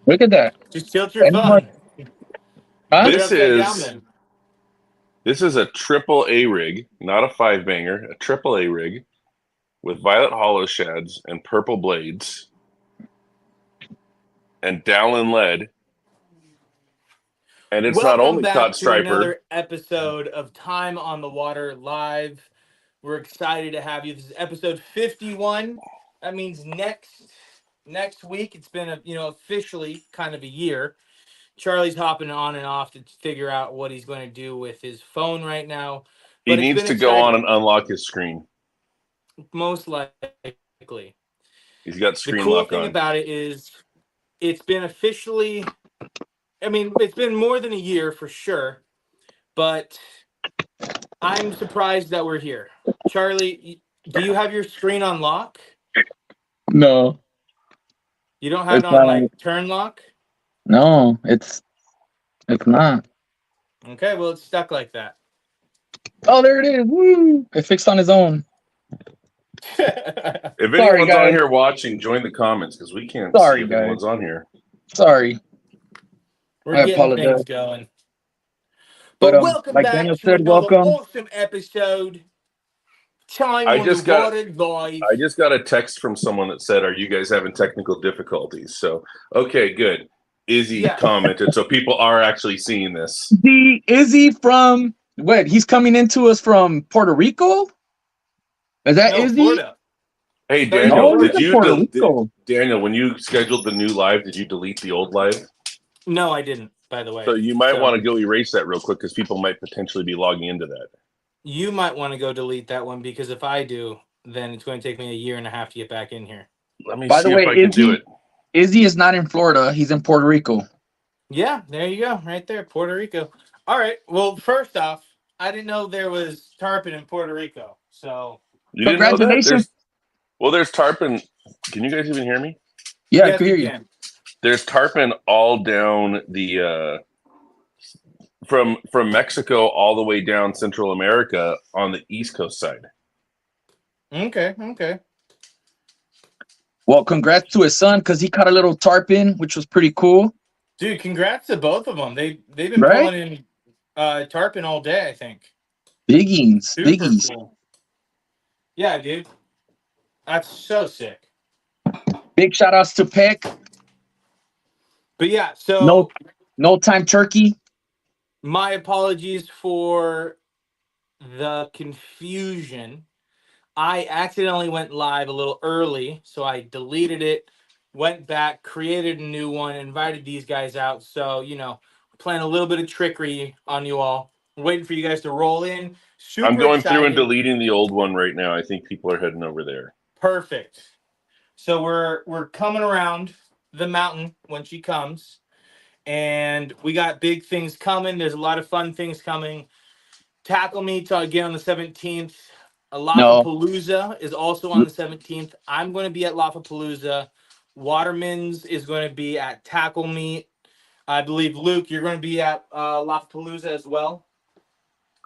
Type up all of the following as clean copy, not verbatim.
Look at that. Just tilt your Anyone? phone. Huh? Put it This upside down is then. this is a triple A rig, not a five banger, a triple A rig with violet hollow shads and purple blades and Dowlin lead. And it's not Welcome only back caught to striper. another episode of Time on the Water Live. We're excited to have you. This is episode 51. That means next week. It's been officially kind of a year. Charlie's hopping on and off to figure out what he's going to do with his phone right now. He But it's needs been to go on exciting, and unlock his screen. most likely. He's got The screen cool lock thing on. about it is it's been officially, it's been more than a year for sure, but I'm surprised that we're here. Charlie, do you have your screen on lock? No, You don't have it it's on not. like turn lock? No, it's not. Okay, well, it's stuck like that. Oh, there it is. Woo! It fixed on his own. If Sorry, anyone's on guys. here watching, join the comments because we can't see Sorry, if guys. anyone's on here. Sorry. We're I getting things apologize. going. But But welcome like back Daniel to said, another welcome. awesome episode. Time I on the just got Water Live. I just got a text from someone that said, "Are you guys having technical difficulties?" So, okay, good. Izzy Yeah. commented, so people are actually seeing this. Is he from what? He's coming into us from Puerto Rico? Is that No, Izzy? Florida. Hey, thought you said Daniel, No, he's did Florida. in you Puerto Rico. Daniel, when you scheduled the new live, did you delete the old live? No, I didn't, by the way. So you might So want to go erase that real quick because people might potentially be logging into that. you might want to go delete that one because if I do, then it's going to take me a year and a half to get back in here. Let me By the see way, if I can do it. Izzy is not in Florida. He's in Puerto Rico. Yeah, there you go, right there, Puerto Rico. All right. Well, first off, I didn't know there was tarpon in Puerto Rico. So You didn't know that? Congratulations. There's tarpon. Can you guys even hear me? Yeah, I yes, could hear we you. can. There's tarpon all down the from Mexico all the way down Central America on the East Coast side. Okay. Well, congrats to his son because he caught a little tarpon, which was pretty cool. Dude, congrats to both of them. They've been Right? pulling in tarpon all day, I think. Biggies. Super Biggies. cool. Yeah, dude. That's so sick. Big shout outs to Peck. But yeah, so No time turkey. my apologies for the confusion. I accidentally went live a little early, so I deleted it, went back, created a new one, invited these guys out. So, playing a little bit of trickery on you all. We're waiting for you guys to roll in. Super I'm going through and excited. deleting the old one right now. I think people are heading over there. Perfect. So we're coming around the mountain when she comes, and we got big things coming. There's a lot of fun things coming. Tackle Me to again on the 17th. No. Palooza is also on the 17th. I'm going to be at Palooza. Waterman's is going to be at Tackle Me. I believe, Luke, you're going to be at Palooza as well.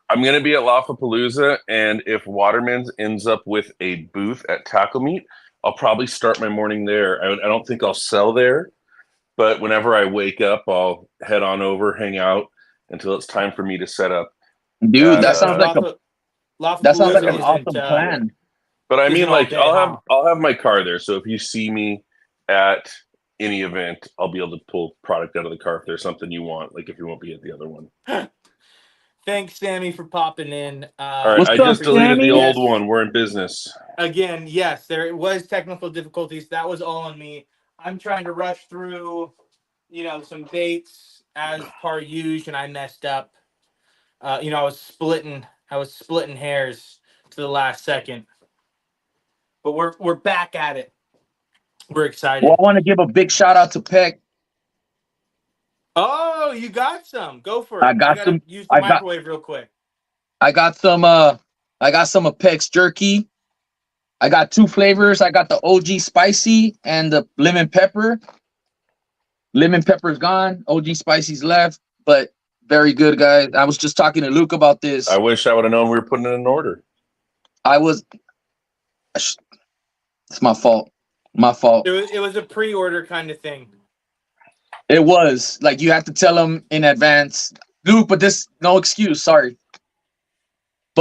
I'm going to be at Palooza, and if Waterman's ends up with a booth at Tackle Meet, I'll probably start my morning there. I don't think I'll sell there, but whenever I wake up, I'll head on over, hang out until it's time for me to set up. Dude, that Yeah, sounds like an isn't, awesome plan. But I isn't mean, all like, day, I'll have my car there. So if you see me at any event, I'll be able to pull product out of the car if there's something you want. Like if you won't be at the other one. Thanks, Sammy, for popping in. All right, What's I up, just deleted the Sammy? old one. We're in business. Again, yes, there was technical difficulties. That was all on me. I'm trying to rush through, some dates as par usual, and I messed up. I was splitting hairs to the last second. But we're back at it. We're excited. Well, I want to give a big shout out to Peck. Oh, you got some. Go for it. I got gotta some. use the I got. microwave real quick. I got some. I got some of Peck's jerky. I got two flavors. I got the OG spicy and the lemon pepper. Lemon pepper's gone. OG spicy's left, but very good, guys. I was just talking to Luke about this. I wish I would have known we were putting it in order. It's my fault. My fault. It was a pre-order kind of thing. It was like you have to tell them in advance, Luke. But this no excuse. Sorry,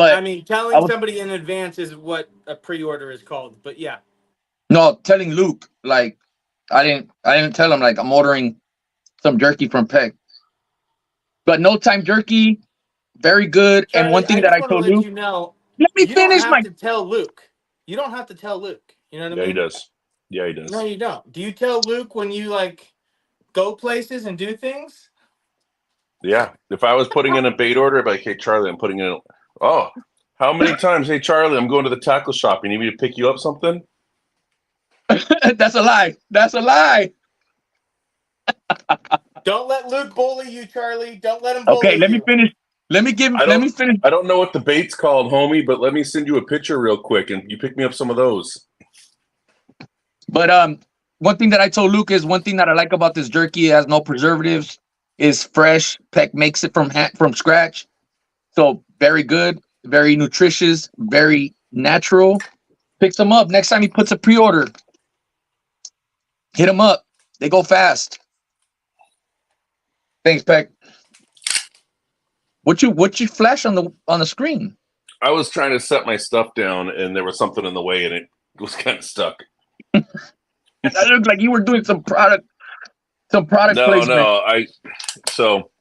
I but mean, I telling was somebody in advance is what a pre-order is called. But yeah, no telling Luke like I didn't tell him like I'm ordering some jerky from Peck. But no time jerky, very good. And one Charlie, I thing that just I want to told let Luke, you know, let me you don't finish have my. to tell Luke. You don't have to tell Luke. You know what I Yeah, he mean? does. Yeah, he No, does. you don't. Do you tell Luke when you like go places and do things? Yeah. If I was putting in a bait order, I'd be like, hey, Charlie, I'm putting in. Oh, how many times? Hey, Charlie, I'm going to the tackle shop. You need me to pick you up something? That's a lie. That's a lie. Don't let Luke bully you, Charlie. Don't let him Okay, bully let me you. finish. Let me give. I Let don't. me finish. I don't know what the bait's called, homie, but let me send you a picture real quick, and you pick me up some of those. But one thing that I told Luke is one thing that I like about this jerky. It has no preservatives. Is fresh. Peck makes it from scratch. So very good, very nutritious, very natural. Picks them up next time he puts a pre-order. Hit them up. They go fast. Thanks, Peck. What you flash on the screen? I was trying to set my stuff down, and there was something in the way, and it was kind of stuck. That looked like you were doing some product No, placement. no. So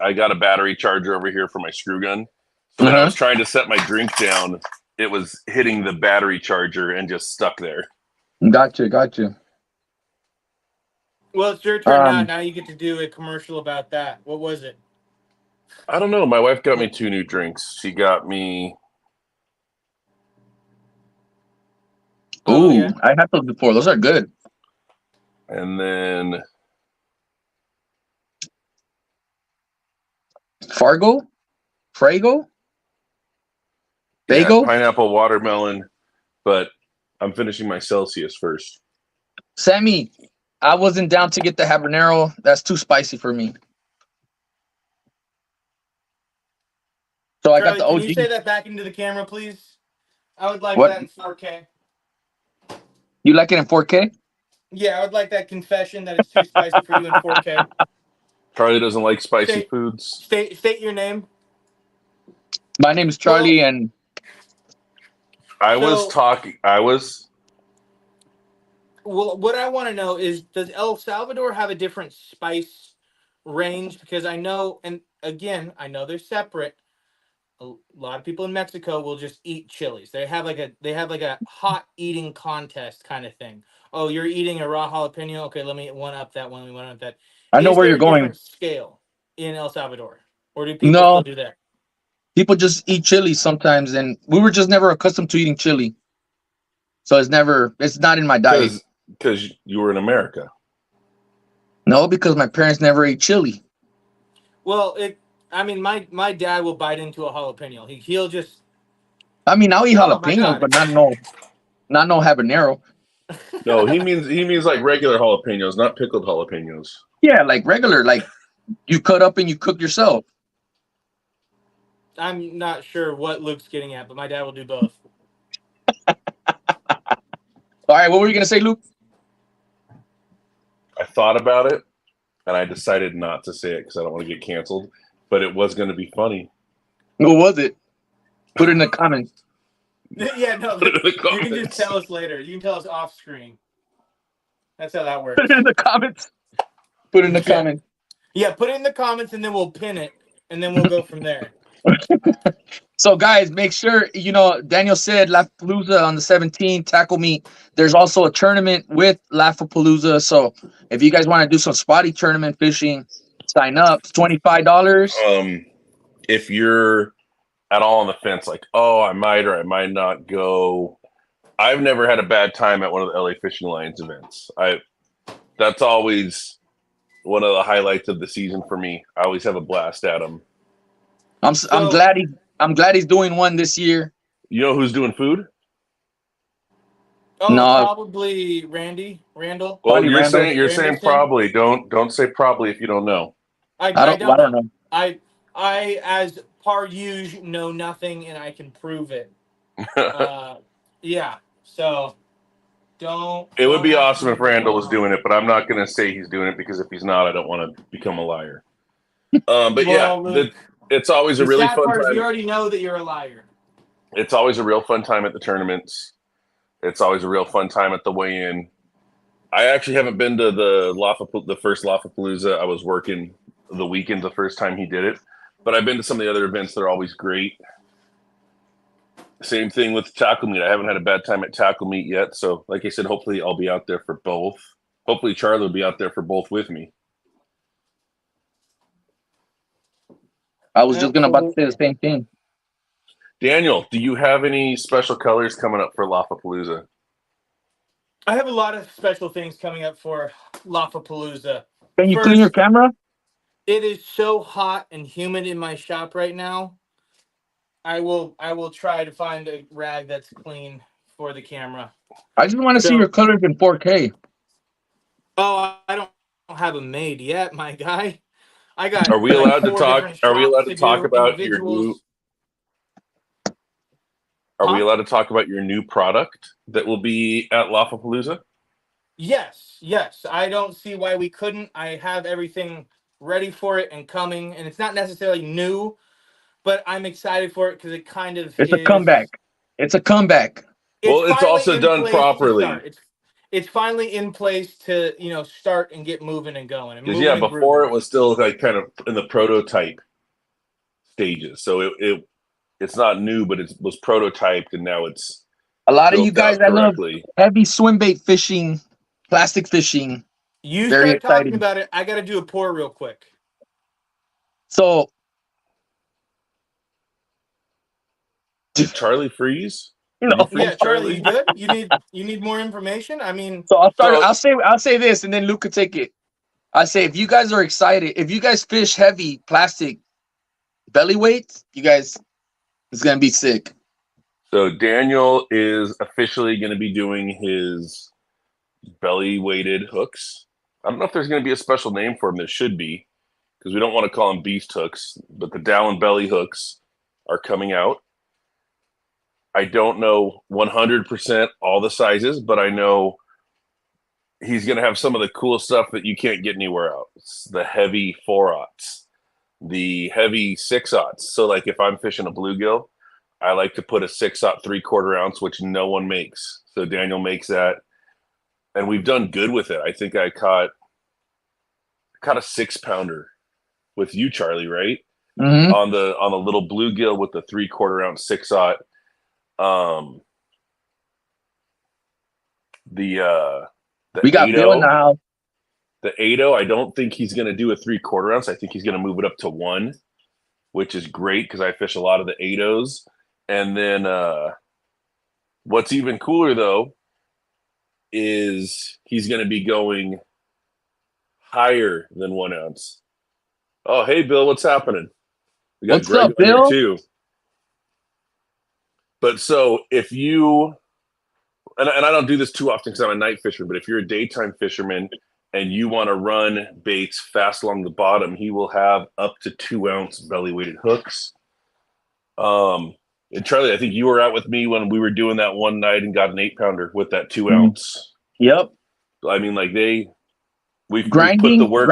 I got a battery charger over here for my screw gun. So when I Uh-huh. was trying to set my drink down, it was hitting the battery charger and just stuck there. Gotcha. Well, it's your turn now. Um, Now you get to do a commercial about that. What was it? I don't know. My wife got me 2 new drinks. She got me. Oh yeah. I had those before. Those are good. And then Frago, yeah, Fago, pineapple watermelon, but I'm finishing my Celsius first. Sammy. I wasn't down to get the habanero. That's too spicy for me. So I got Charlie, the can you say OG. that back into the camera, please? I would like What? that in 4K. You like it in 4K? Yeah, I would like that confession that it's too spicy for you in 4K. Charlie doesn't like spicy State foods. state your name. My name is Well, Charlie, and so I was. well, what I want to know is, does El Salvador have a different spice range? Because I know, and again, I know they're separate. A lot of people in Mexico will just eat chilies. They have like a hot eating contest kind of thing. Oh, you're eating a raw jalapeno. Okay, let me one up that one. Let me one up that. I know Is where there you're a different going. scale in El Salvador, or do people still No, do that? people just eat chili sometimes, and we were just never accustomed to eating chili. So it's not in my diet. Because you were in America. No, because my parents never ate chili. Well, I mean, my dad will bite into a jalapeno. He'll just. I mean, I'll eat Oh my jalapenos, god. but not no habanero. No, he means like regular jalapenos, not pickled jalapenos. Yeah, like regular, like you cut up and you cook yourself. I'm not sure what Luke's getting at, but my dad will do both. All right, what were you gonna say, Luke? I thought about it, and I decided not to say it because I don't want to get canceled. But it was going to be funny. What was it? Put it in the comments. Yeah, no, Put it in the you can just comments. tell us later. You can tell us off screen. That's how that Put it works. in the comments. Put it in the Yeah. comments. Yeah, put it in the comments and then we'll pin it and then we'll go from there. So, guys, make sure Daniel said Palooza on the 17th. Tackle me. There's also a tournament with Palooza. So, if you guys want to do some spotty tournament fishing, sign up. It's $25. If you're at all on the fence, like, oh, I might or I might not go. I've never had a bad time at one of the LA Fishing Alliance events. That's always one of the highlights of the season for me. I always have a blast at them. I'm So, glad he's doing one this year. You know who's doing food? No, probably Randall. Well, probably you're Randall. saying Randerson. probably. Don't say probably if you don't know. I I don't don't know. know. I as par usual know nothing and I can prove it. Yeah. So Don't. It would be don't awesome if Randall was wow. doing it, but I'm not going to say he's doing it because if he's not, I don't want to become a liar. But yeah, Well, Luke, it's always a the really sad fun part is we time. already know that you're a liar. It's always a real fun time at the tournaments. It's always a real fun time at the weigh-in. I actually haven't been to the first Lollapalooza. I was working the weekend the first time he did it, but I've been to some of the other events that are always great. Same thing with Tackle Meet. I haven't had a bad time at Tackle Meet yet. So, like I said, hopefully I'll be out there for both. Hopefully Charlie will be out there for both with me. I was just gonna about to say the Absolutely. same thing. Daniel, do you have any special colors coming up for Lollapalooza? I have a lot of special things coming up for Lollapalooza. Can you clean your First, camera? it is so hot and humid in my shop right now. I will try to find a rag that's clean for the camera. I just want to see your So, colors in 4K. oh, I don't have them made yet, my guy. I got Are we like allowed to 4 talk? different Are we allowed shops to to talk do about your new? individuals. Are we Huh? allowed to talk about your new product that will be at Lollapalooza? Yes, yes. I don't see why we couldn't. I have everything ready for it and coming, and it's not necessarily new, but I'm excited for it because it kind of It's a is. comeback. It's a comeback. It's Well, it's finally also in done place to properly. start. It's finally in place to start and get moving and going and Because moving yeah, and before grooving. it was still like kind of in the prototype stages. So it's not new, but it was prototyped and now it's A lot of you built guys out that love correctly. heavy swim bait fishing, plastic fishing, You very start talking exciting. about it. I got to do a pour real quick. So, Did Charlie freeze? you Did you know, freeze, Yeah, Charlie, you Charlie? good? You need more information? I mean, so I'll start. So I'll say this, and then Luke could take it. I say if you guys are excited, if you guys fish heavy plastic belly weights, you guys, it's gonna be sick. so Daniel is officially going to be doing his belly weighted hooks. I don't know if there's going to be a special name for them. There should be because we don't want to call them beast hooks, but the Dallin belly hooks are coming out. I don't know 100% all the sizes, but I know he's going to have some of the cool stuff that you can't get anywhere else. The heavy 4/0s, the heavy 6/0s. So, like if I'm fishing a bluegill, I like to put a 6/0 3/4 ounce, which no one makes. So Daniel makes that, and we've done good with it. I think I caught a 6-pounder with you, Charlie, right? Mm-hmm. On the little bluegill with the 3/4 ounce 6/0. The We got Bill in the 8-0. house. The 8-0, I don't think he's going to do a 3/4 ounce. I think he's going to move it up to 1, which is great because I fish a lot of the 8-0s. And then what's even cooler, though, is he's going to be going higher than 1 ounce. Oh, hey, Bill, what's happening? We got What's Greg up, on here, Bill? too. But so if you – and I don't do this too often because I'm a night fisherman, but if you're a daytime fisherman – and you want to run baits fast along the bottom, he will have up to 2-ounce belly weighted hooks. And Charlie, I think you were out with me when we were doing that one night and got an 8-pounder with that 2-ounce. Yep. I mean, like we've put the Grinding, work.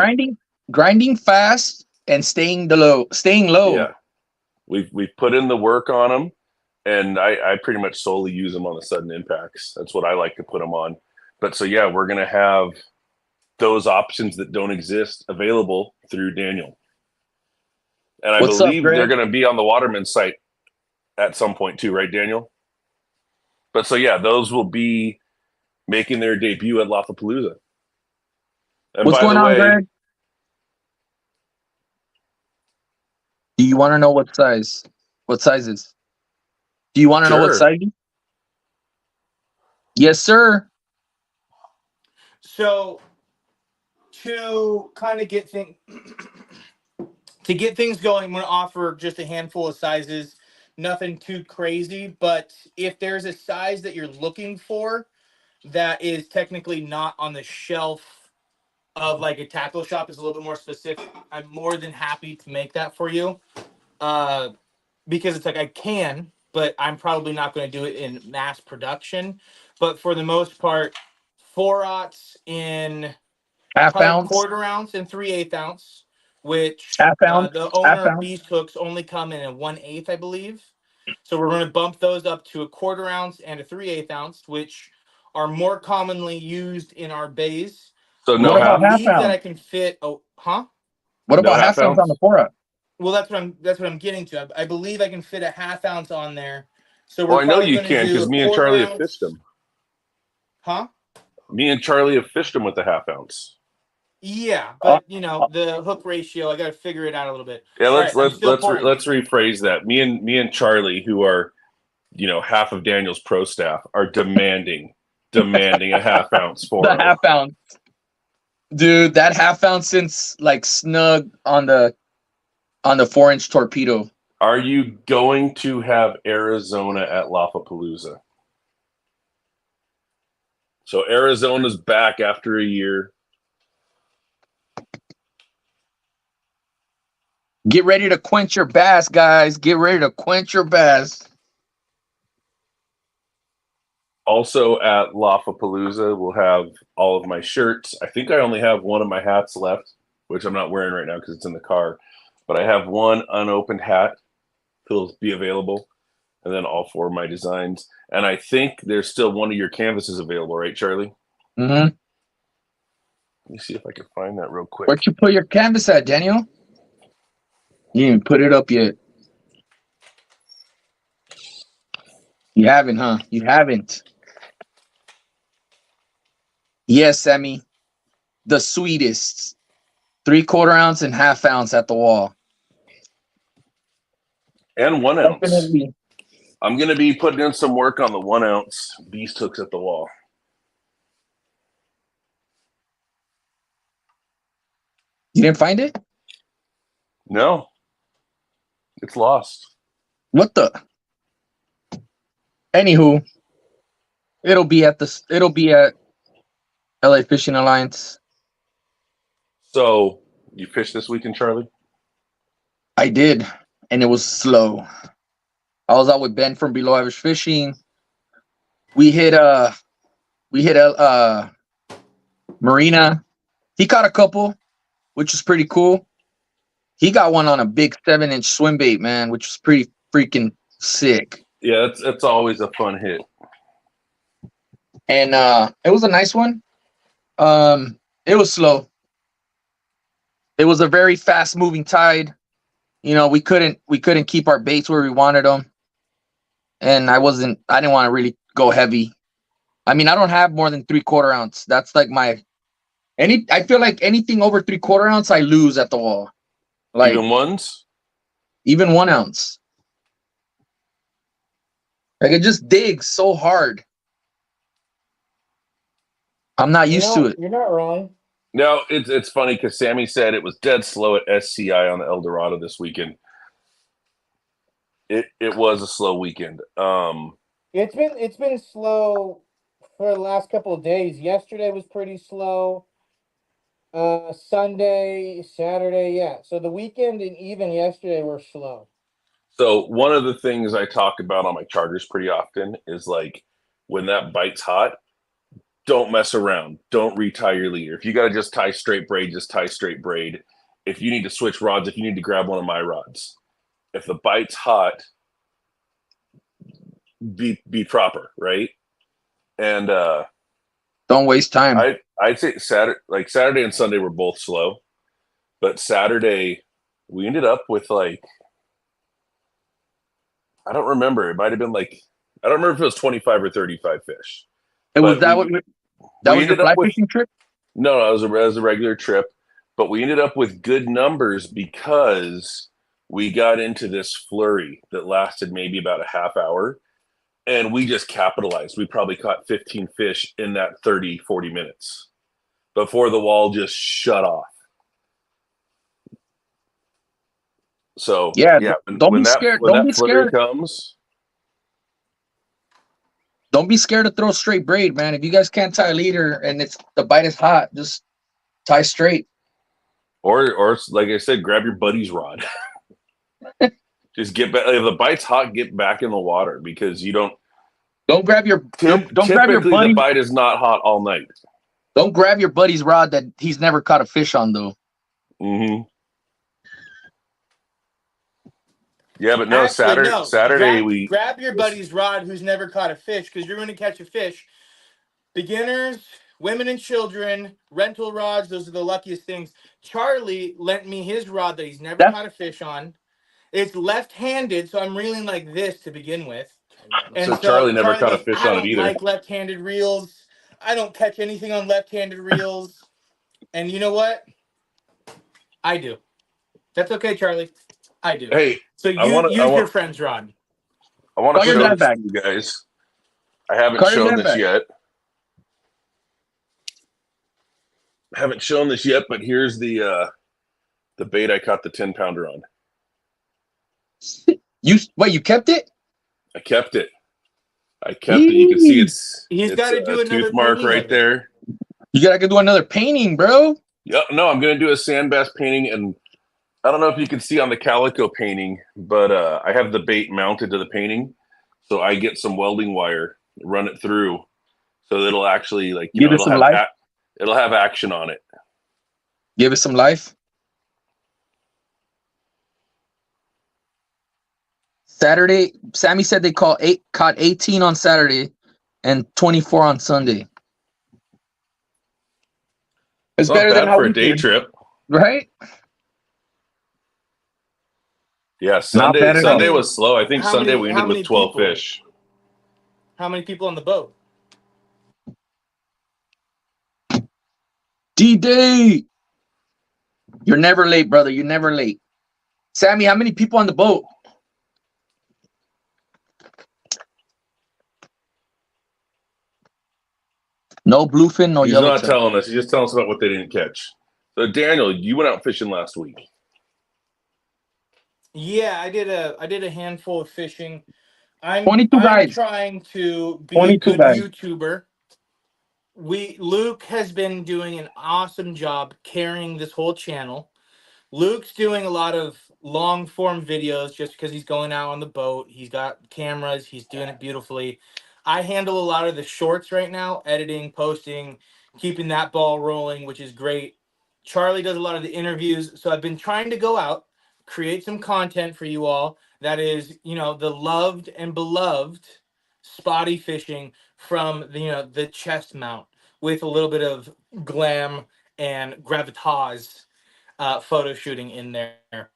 grinding fast and staying low. Yeah, we've put in the work on them, and I pretty much solely use them on the sudden impacts. That's what I like to put them on. But so yeah, we're gonna have those options that don't exist available through Daniel. And I What's up, believe Greg? they're going to be on the Waterman site at some point too, right, Daniel? But so, yeah, those will be making their debut at Lollapalooza. And What's by going the on, way, Greg? Do you want to know what size? What sizes? Do you want to know what sure. size? Yes, sir. so to kind of get things going, I'm going to offer just a handful of sizes. Nothing too crazy, but if there's a size that you're looking for that is technically not on the shelf of like a tackle shop, is a little bit more specific, I'm more than happy to make that for you. Because it's like I can, but I'm probably not going to do it in mass production. but for the most part, 4/0 in Half probably ounce, 1/4 ounce and 3/8 ounce, which half ounce, the half owner of ounce. Beast Hooks only come in a 1/8, I believe. So we're going to bump those up to a 1/4 ounce and a 3/8 ounce, which are more commonly used in our bays. So Well, no What I about half, half believe that I ounce? can fit. Oh, huh? What no about half half ounce on ounce. the 4-up? Well, that's what I'm getting to. I believe I can fit a 1/2 ounce on there. So Well, we're I know probably you going to can do because a me and 1/4 Charlie have fished ounce. them. Huh? Me and Charlie have fished them with the half ounce. Yeah, Uh, but the hook ratio, I got to figure it out a little bit. Yeah, All let's right, I'm let's still let's pouring. let's rephrase that. Me and Charlie, who are half of Daniel's pro staff, are demanding a half ounce the 4-0. half ounce, dude. That half ounce since like snug on the 4-inch torpedo. Are you going to have Arizona at Palooza? So Arizona's back after a year. Get ready to quench your bass, guys. Get ready to quench your bass. Also at Palooza, we'll have all of my shirts. I think I only have one of my hats left, which I'm not wearing right now because it's in the car. But I have one unopened hat that'll be available, and then all 4 of my designs. And I think there's still one of your canvases available, right, Charlie? Mm-hmm. Let me see if I can find that real quick. Where'd you put your canvas at, Daniel? You didn't put it up yet. You haven't, huh? You haven't. Yes, Sammy. The sweetest. 3/4 ounce and half ounce at the wall. And 1 ounce. Definitely. I'm going to be putting in some work on the 1 ounce beast hooks at the wall. You didn't find it? No, it's lost. What the? Anywho, it'll be at LA Fishing Alliance. So you fished this weekend, Charlie? I did, and it was slow. I was out with Ben from Below Average Fishing. We hit a marina. He caught a couple, which was pretty cool. He got one on a big 7-inch swim bait, man, which was pretty freaking sick. Yeah, it's always a fun hit. And it was a nice one. It was slow. It was a very fast moving tide. We couldn't keep our baits where we wanted them. And I didn't want to really go heavy. I mean, I don't have more than 3/4 ounce. That's like I feel like anything over 3/4 ounce, I lose at the wall. Like Even ones? even 1 ounce. Like it just digs so hard. I'm not used to it. You're not wrong. No, it's funny because Sammy said it was dead slow at SCI on the El Dorado this weekend. It was a slow weekend. It's been slow for the last couple of days. Yesterday was pretty slow. Sunday, Saturday, yeah. So the weekend and even yesterday were slow. So one of the things I talk about on my charters pretty often is like when that bite's hot, don't mess around. Don't retie your leader. If you got to just tie straight braid, just tie straight braid. If you need to switch rods, if you need to grab one of my rods, if the bite's hot, be proper, right? And Don't waste time. I'd say Saturday and Sunday were both slow, but Saturday we ended up with I don't remember. It might have been I don't remember if it was 25 or 35 fish. That was your ended fly up with, fishing trip? No, it was a regular trip, but we ended up with good numbers because we got into this flurry that lasted maybe about a half hour, and we just capitalized. We probably caught 15 fish in that 30, 40 minutes before the wall just shut off. So Yeah, don't when be scared. when Don't that be flurry scared. comes, Don't be scared to throw straight braid, man. If you guys can't tie a leader and the bite is hot, just tie straight. or like I said, grab your buddy's rod. Just get back. If the bite's hot, get back in the water because you don't. Don't grab your don't grab your Typically, the buddy. bite is not hot all night. Don't grab your buddy's rod that he's never caught a fish on though. Mm-hmm. Yeah, but no, Actually, no. Saturday grab your buddy's rod who's never caught a fish, because you're going to catch a fish. Beginners, women and children, rental rods, those are the luckiest things. Charlie lent me his rod that he's never caught a fish on. It's left-handed, so I'm reeling like this to begin with. And so Charlie never caught a goes, fish I on it don't either. like left-handed reels. I don't catch anything on left-handed reels. And you know what? I do. That's okay, Charlie. I do. Hey, So use your friend's rod. I want to Call your show dad this back. to you guys. I haven't Call your shown dad this back. yet. I haven't shown this yet, but here's the bait I caught the 10-pounder on. You kept it? I kept it. You can see He's got to do a another tooth mark painting right of it. there. You gotta do another painting, bro. Yep. No, I'm gonna do a sand bass painting, and I don't know if you can see on the calico painting, but I have the bait mounted to the painting, so I get some welding wire, run it through, so that it'll actually Give it some life. It'll have action on it. Give it some life. Saturday, Sammy said they caught 18 on Saturday and 24 on Sunday. It's not better bad than how for a we day did, trip. right? Yeah, Not bad at all. Sunday was slow. I think Sunday we ended with 12 people? fish. How many people on the boat? D-Day. You're never late, brother. You're never late. Sammy, how many people on the boat? No bluefin, no He's yellowtail. not telling us. He's just telling us about what they didn't catch. So Daniel, you went out fishing last week. Yeah, I did a handful of fishing. I'm 22 guys. trying to be 22 a good guys. YouTuber. Luke has been doing an awesome job carrying this whole channel. Luke's doing a lot of long form videos just because he's going out on the boat. He's got cameras. He's doing it beautifully. I handle a lot of the shorts right now, editing, posting, keeping that ball rolling, which is great. Charlie does a lot of the interviews. So I've been trying to go out, create some content for you all that is, the loved and beloved spotty fishing from the chest mount with a little bit of glam and gravitas photo shooting in there.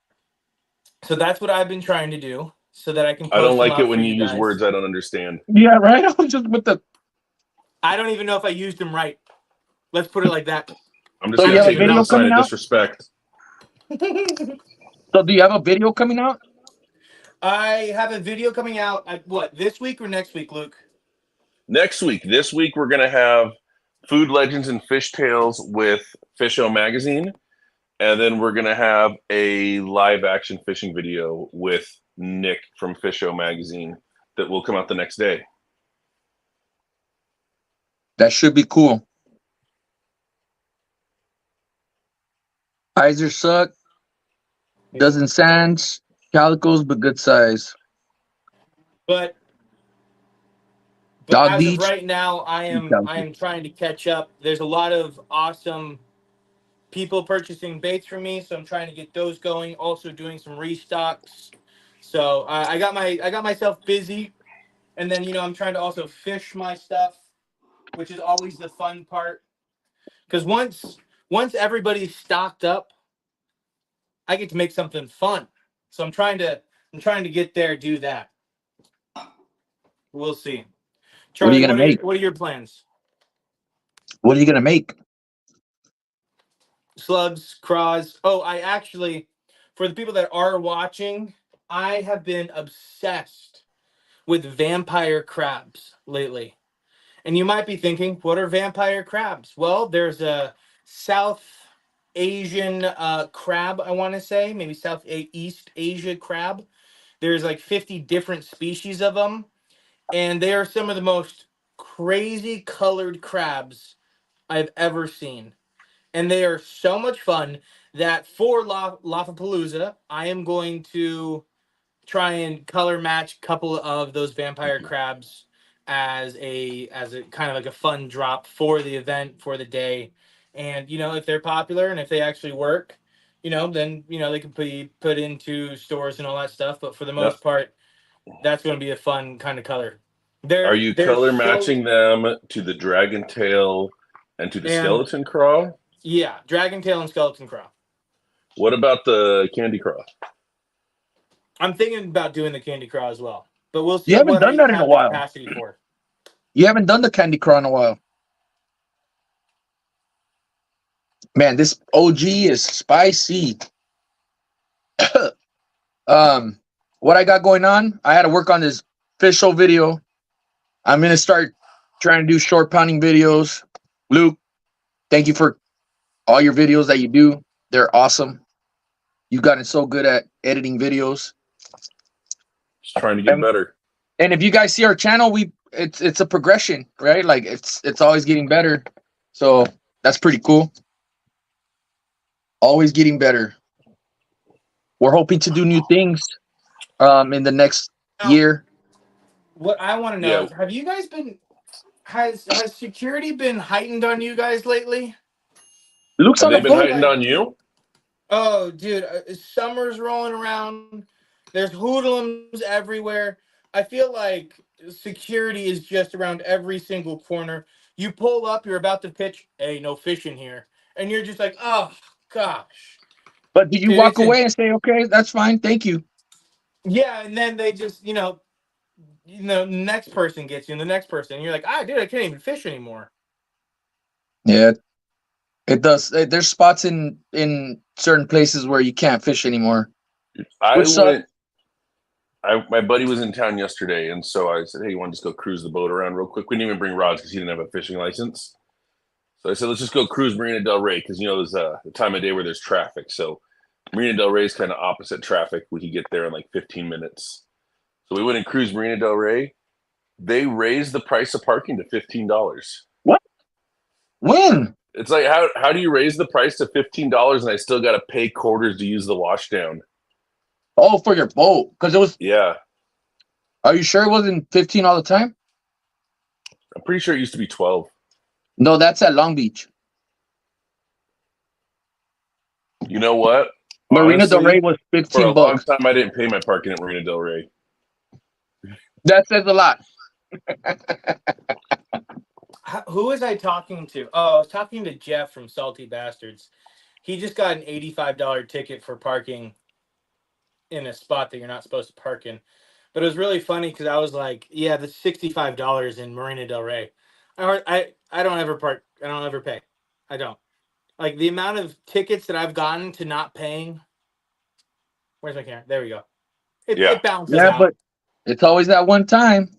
So that's what I've been trying to do so that I can post I don't like them it out when for you use guys. words I don't understand. Yeah, right. I'm just with the. I don't even know if I used them right. Let's put it like that. I'm just So you going to have a take it video as a sign coming of out? disrespect. So do you have a video coming out? I have a video coming out this week or next week, Luke? Next week. This week we're going to have Food Legends and Fish Tales with Fish-O Magazine. And then we're going to have a live action fishing video with Nick from Fish-O Magazine that will come out the next day. That should be cool. Eyes are suck. Doesn't sands. Calicos, but good size. But Dog as Beach. of right now, I am trying to catch up. There's a lot of awesome people purchasing baits from me, so I'm trying to get those going. Also doing some restocks. So I got myself busy, and then I'm trying to also fish my stuff, which is always the fun part. Because once everybody's stocked up, I get to make something fun. So I'm trying to get there, do that. We'll see. Charlie, What are you gonna make? What are your plans? What are you gonna make? Slugs, craws. Oh, I actually, for the people that are watching, I have been obsessed with vampire crabs lately. And you might be thinking, what are vampire crabs? Well, there's a South Asian crab, I want to say, maybe Southeast Asia crab. There's like 50 different species of them. And they are some of the most crazy colored crabs I've ever seen. And they are so much fun that for Palooza, I am going to try and color match a couple of those vampire crabs as a kind of like a fun drop for the event, for the day. And if they're popular and if they actually work, then they can be put into stores and all that stuff. But for the Now, most part, that's going to be a fun kind of color. are They're you they're color so matching them to the dragon tail and to the and skeleton craw? yeah, dragon tail and skeleton craw. What about the candy craw? I'm thinking about doing the candy craw as well, but we'll You see haven't what done I that in a have the while. capacity for. You haven't done the candy craw in a while. Man, this OG is spicy. What I got going on, I had to work on this official video. I'm gonna start trying to do short pounding videos. Luke, thank you for all your videos that you do. They're awesome. You've gotten so good at editing videos. Just trying to get better. And if you guys see our channel, it's a progression, right? Like it's always getting better. So that's pretty cool. Always getting better. We're hoping to do new things in the next year. What I want to know is, have you guys been has security been heightened on you guys lately? Luke's Have on they the been phone. heightened on you? Oh, dude, summer's rolling around. There's hoodlums everywhere. I feel like security is just around every single corner. You pull up, you're about to pitch, hey, no fishing here. And you're just like, oh, gosh. But do you Dude, walk away and say, okay, that's fine, thank you? Yeah, and then they just, next person gets you, and the next person. And you're like, dude, I can't even fish anymore. Yeah, it does. There's spots in certain places where you can't fish anymore. My buddy was in town yesterday, and so I said, hey, you want to just go cruise the boat around real quick? We didn't even bring rods because he didn't have a fishing license. So I said, let's just go cruise Marina Del Rey because, there's the time of day where there's traffic. So Marina Del Rey is kind of opposite traffic. We could get there in like 15 minutes. So we went and cruised Marina Del Rey. They raised the price of parking to $15. What? When? It's like, how do you raise the price to $15 and I still got to pay quarters to use the washdown? Oh, for your boat. Because it was. Yeah. Are you sure it wasn't 15 all the time? I'm pretty sure it used to be 12. No, that's at Long Beach. You know what? Marina Del Rey was 15 for a bucks. long time, I didn't pay my parking at Marina Del Rey. That says a lot. Who was I talking to? Oh, I was talking to Jeff from Salty Bastards. He just got an $85 ticket for parking in a spot that you're not supposed to park in. But it was really funny because I was like, yeah, the $65 in Marina Del Rey. I don't ever park. I don't ever pay. I don't. Like the amount of tickets that I've gotten to not paying. Where's my camera? There we go. It bounces out. But it's always that one time.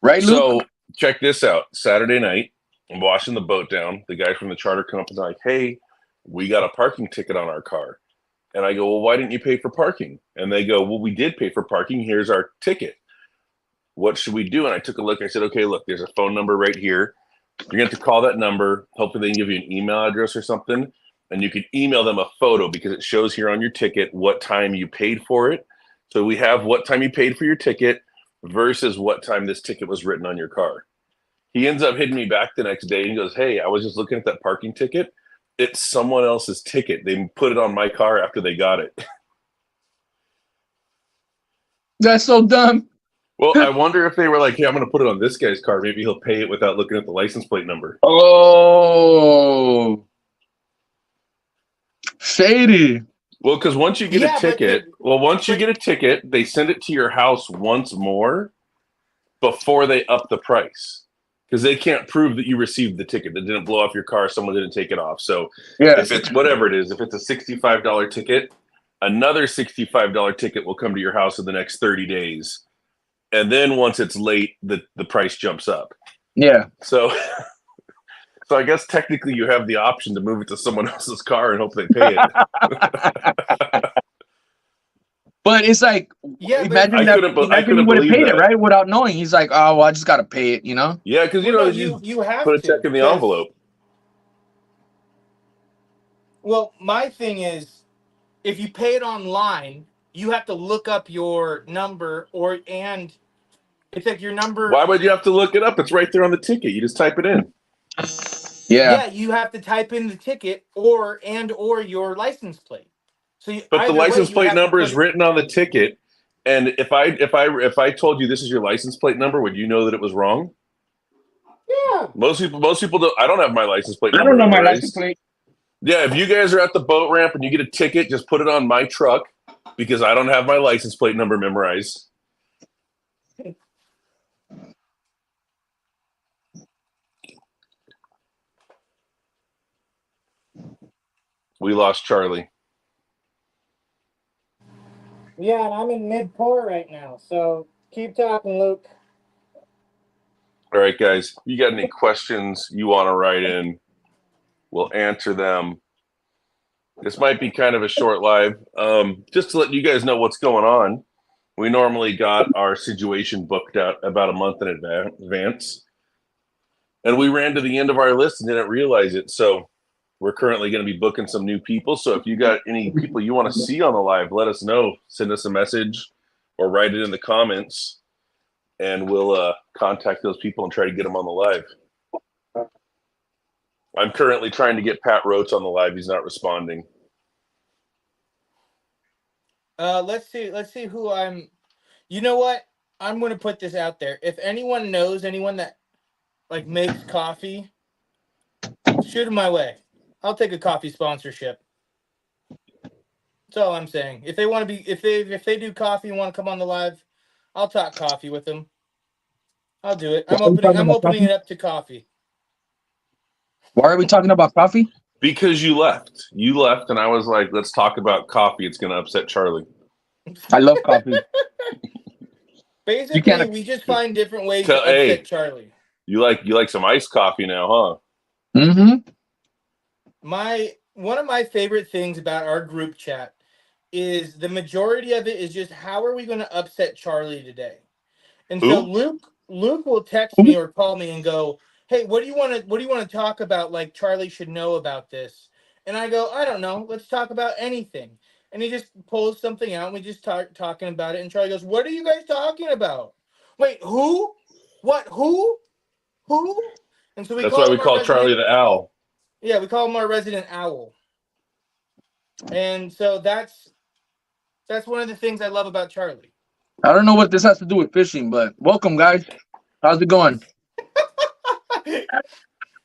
Right, Luke? So check this out. Saturday night, I'm washing the boat down. The guy from the charter company's like, hey, we got a parking ticket on our car. And I go, well, why didn't you pay for parking? And they go, well, we did pay for parking. Here's our ticket. What should we do? And I took a look. I said, okay, look, there's a phone number right here. You're going to have to call that number. Hopefully they can give you an email address or something. And you can email them a photo because it shows here on your ticket what time you paid for it. So we have what time you paid for your ticket versus what time this ticket was written on your car. He ends up hitting me back the next day and he goes, hey, I was just looking at that parking ticket. It's someone else's ticket. They put it on my car after they got it. That's so dumb. Well, I wonder if they were like, hey, I'm going to put it on this guy's car. Maybe he'll pay it without looking at the license plate number. Oh. Shady. Well, because once you get a ticket, they send it to your house once more before they up the price. Because they can't prove that you received the ticket. That didn't blow off your car. Someone didn't take it off. So if it's whatever it is, if it's a $65 ticket, another $65 ticket will come to your house in the next 30 days. And then once it's late, the price jumps up. Yeah. So I guess technically you have the option to move it to someone else's car and hope they pay it. But it's like, imagine you would have paid it, right? Without knowing. He's like, oh, well, I just got to pay it, Yeah, because, you have put a check in the envelope. Well, my thing is, if you pay it online, you have to look up your number and It's like your number. Why would you have to look it up? It's right there on the ticket. You just type it in. Yeah, you have to type in the ticket or your license plate. So but the license plate number is written on the ticket. And if I told you this is your license plate number, would you know that it was wrong? Yeah. Most people don't. I don't have my license plate number. I don't know my license plate. Yeah, if you guys are at the boat ramp and you get a ticket, just put it on my truck because I don't have my license plate number memorized. We lost Charlie. Yeah, and I'm in mid-pour right now, so keep talking, Luke. All right, guys. You got any questions you want to write in? We'll answer them. This might be kind of a short live. Just to let you guys know what's going on. We normally got our situation booked out about a month in advance. And we ran to the end of our list and didn't realize it. So we're currently going to be booking some new people. So if you got any people you want to see on the live, let us know. Send us a message or write it in the comments. And we'll contact those people and try to get them on the live. I'm currently trying to get Pat Roach on the live. He's not responding. Let's see who I'm. You know what? I'm going to put this out there. If anyone knows anyone that like makes coffee, shoot them my way. I'll take a coffee sponsorship. That's all I'm saying. If they want to be, if they do coffee and want to come on the live, I'll talk coffee with them. I'll do it. I'm opening it up to coffee. Why are we talking about coffee? Because you left. You left, and I was like, let's talk about coffee. It's going to upset Charlie. I love coffee. Basically, we just find different ways to upset Charlie. You like some iced coffee now, huh? Mm-hmm. One of my favorite things about our group chat is the majority of it is just how are we going to upset Charlie today? And so Luke will text me or call me and go, "Hey, what do you want to talk about? Like Charlie should know about this." And I go, "I don't know. Let's talk about anything." And he just pulls something out and we just start talking about it. And Charlie goes, "What are you guys talking about? Wait, who? What? Who? Who?" And so that's why we call Charlie the owl. Yeah, we call him our resident owl. And so that's one of the things I love about Charlie. I don't know what this has to do with fishing, but welcome, guys. How's it going?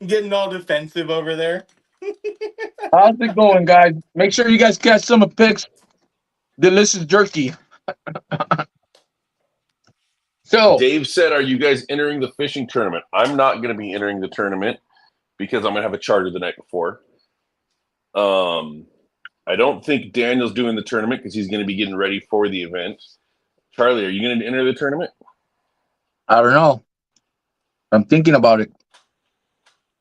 Getting all defensive over there. How's it going, guys? Make sure you guys catch some of Pick's delicious jerky. So Dave said, "Are you guys entering the fishing tournament?" I'm not going to be entering the tournament because I'm going to have a charter the night before. I don't think Daniel's doing the tournament because he's going to be getting ready for the event. Charlie, are you going to enter the tournament? I don't know. I'm thinking about it.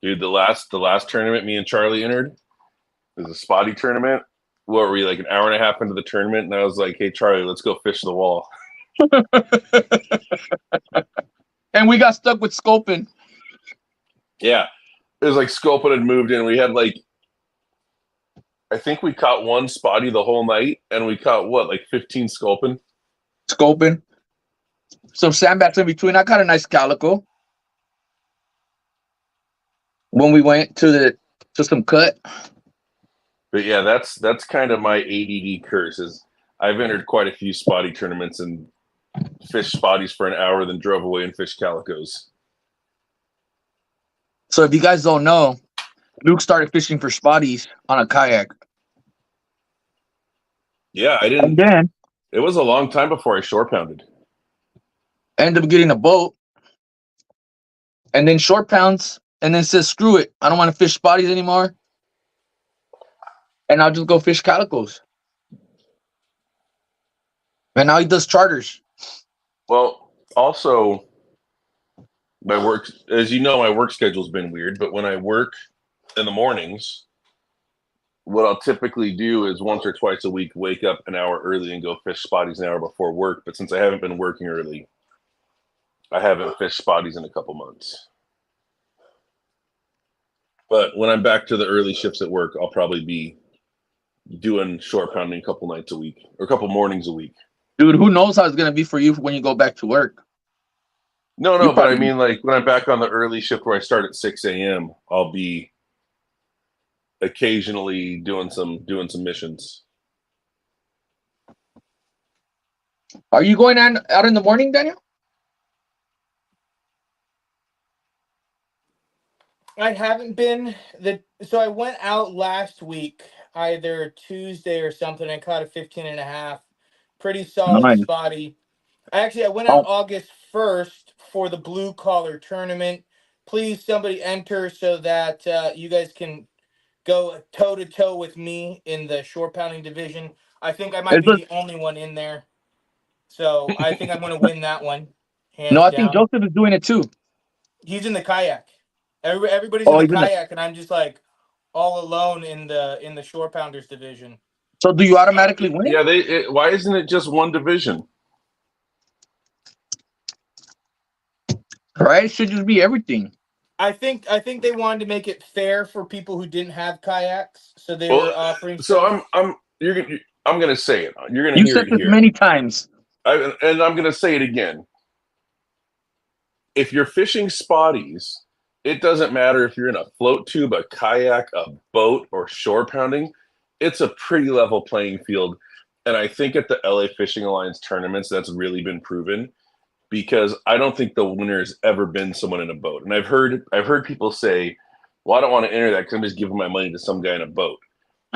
Dude, the last tournament me and Charlie entered was a Spotty tournament. What were we, like an hour and a half into the tournament? And I was like, "Hey, Charlie, let's go fish the wall." And we got stuck with scoping. Yeah. It was like scoping had moved in. We had I think we caught one Spotty the whole night, and we caught like 15 scoping. Scoping. Some sandbags in between. I caught a nice calico when we went to some cut. But yeah, that's kind of my ADD curse. Is I've entered quite a few Spotty tournaments and fished Spotties for an hour, then drove away and fished calicos. So if you guys don't know, Luke started fishing for Spotties on a kayak. Yeah, I didn't. And then it was a long time before I shore pounded. Ended up getting a boat, and then short pounds, and then says, "Screw it, I don't want to fish Spotties anymore, and I'll just go fish calicos." And now he does charters. Well, also, my work, as you know, my work schedule's been weird. But when I work in the mornings, what I'll typically do is once or twice a week wake up an hour early and go fish Spotties an hour before work. But since I haven't been working early, I haven't fished Spotties in a couple months. But when I'm back to the early shifts at work, I'll probably be doing short pounding a couple nights a week or a couple mornings a week. Dude, who knows how it's going to be for you when you go back to work? No, You no, but I probably mean, like when I'm back on the early shift where I start at 6 a.m., I'll be occasionally doing some missions. are you going on out in the morning, Daniel? I haven't been so I went out last week, either Tuesday or something. I caught a 15.5. Pretty solid Nice. spotty. I went out Oh, August 1st for the blue collar tournament. Please somebody enter so that you guys can go toe to toe with me in the short pounding division. I think I might it's be a, the only one in there. So I think I'm going to win that one, no, hands I think down. Joseph is doing it too. He's in the kayak. Everybody's in Oh, the he's in the. kayak, and I'm just like all alone in the shore pounders division. So do you automatically win? Yeah, why isn't it just one division? Right? It should just be everything. I think they wanted to make it fair for people who didn't have kayaks, so they Well, were offering so stuff. I'm gonna say it. You're gonna You hear said it this here, many times. and I'm gonna say it again. If you're fishing spotties, it doesn't matter if you're in a float tube, a kayak, a boat, or shore pounding. It's a pretty level playing field, and I think at the LA Fishing Alliance tournaments, that's really been proven. Because I don't think the winner has ever been someone in a boat. And I've heard people say, "Well, I don't want to enter that because I'm just giving my money to some guy in a boat."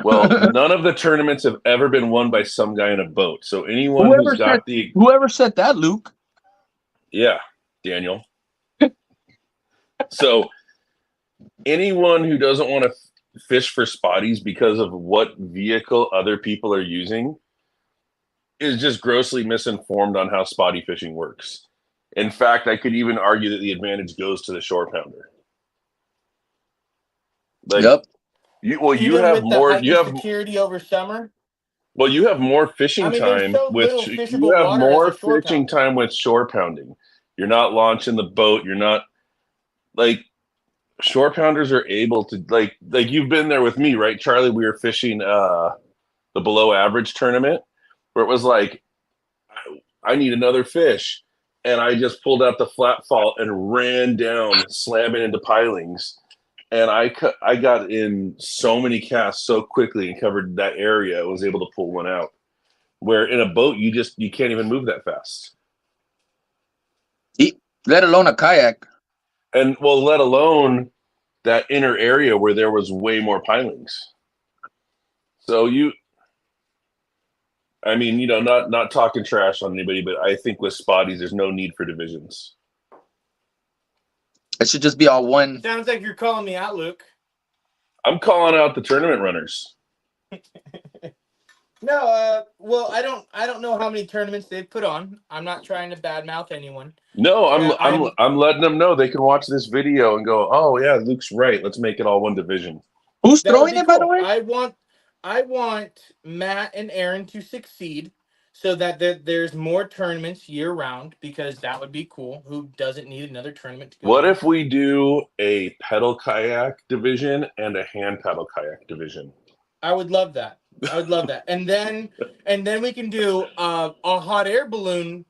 Well, none of the tournaments have ever been won by some guy in a boat. So anyone who's got Whoever said that, Luke? yeah, Daniel. So anyone who doesn't want to fish for spotties because of what vehicle other people are using is just grossly misinformed on how spotty fishing works. In fact, I could even argue that the advantage goes to the shore pounder. Like Yep. you Even have with the more heightened security over summer. you have more I fishing mean, there's time so with little you fishable have water as a more shore fishing pounder. time with shore pounding. You're not launching the boat. You're not like shore pounders are able to like you've been there with me, right, Charlie? We were fishing the below average tournament where it was like I need another fish. And I just pulled out the flat fault and ran down, slamming into pilings. And I got in so many casts so quickly and covered that area. I was able to pull one out. Where in a boat, you can't even move that fast. Let alone a kayak. And well, let alone that inner area where there was way more pilings. So I mean, not talking trash on anybody, but I think with spotties, there's no need for divisions. It should just be all one. Sounds like you're calling me out, Luke. I'm calling out the tournament runners. No, well, I don't know how many tournaments they've put on. I'm not trying to badmouth anyone. No, I'm I'm letting them know they can watch this video and go, oh yeah, Luke's right. Let's make it all one division. Who's That would throwing be it, by the cool. way? I want Matt and Aaron to succeed so that there's more tournaments year round, because that would be cool. Who doesn't need another tournament to go What to? if we do a pedal kayak division and a hand paddle kayak division? I would love that. I would love that. And then we can do a hot air balloon,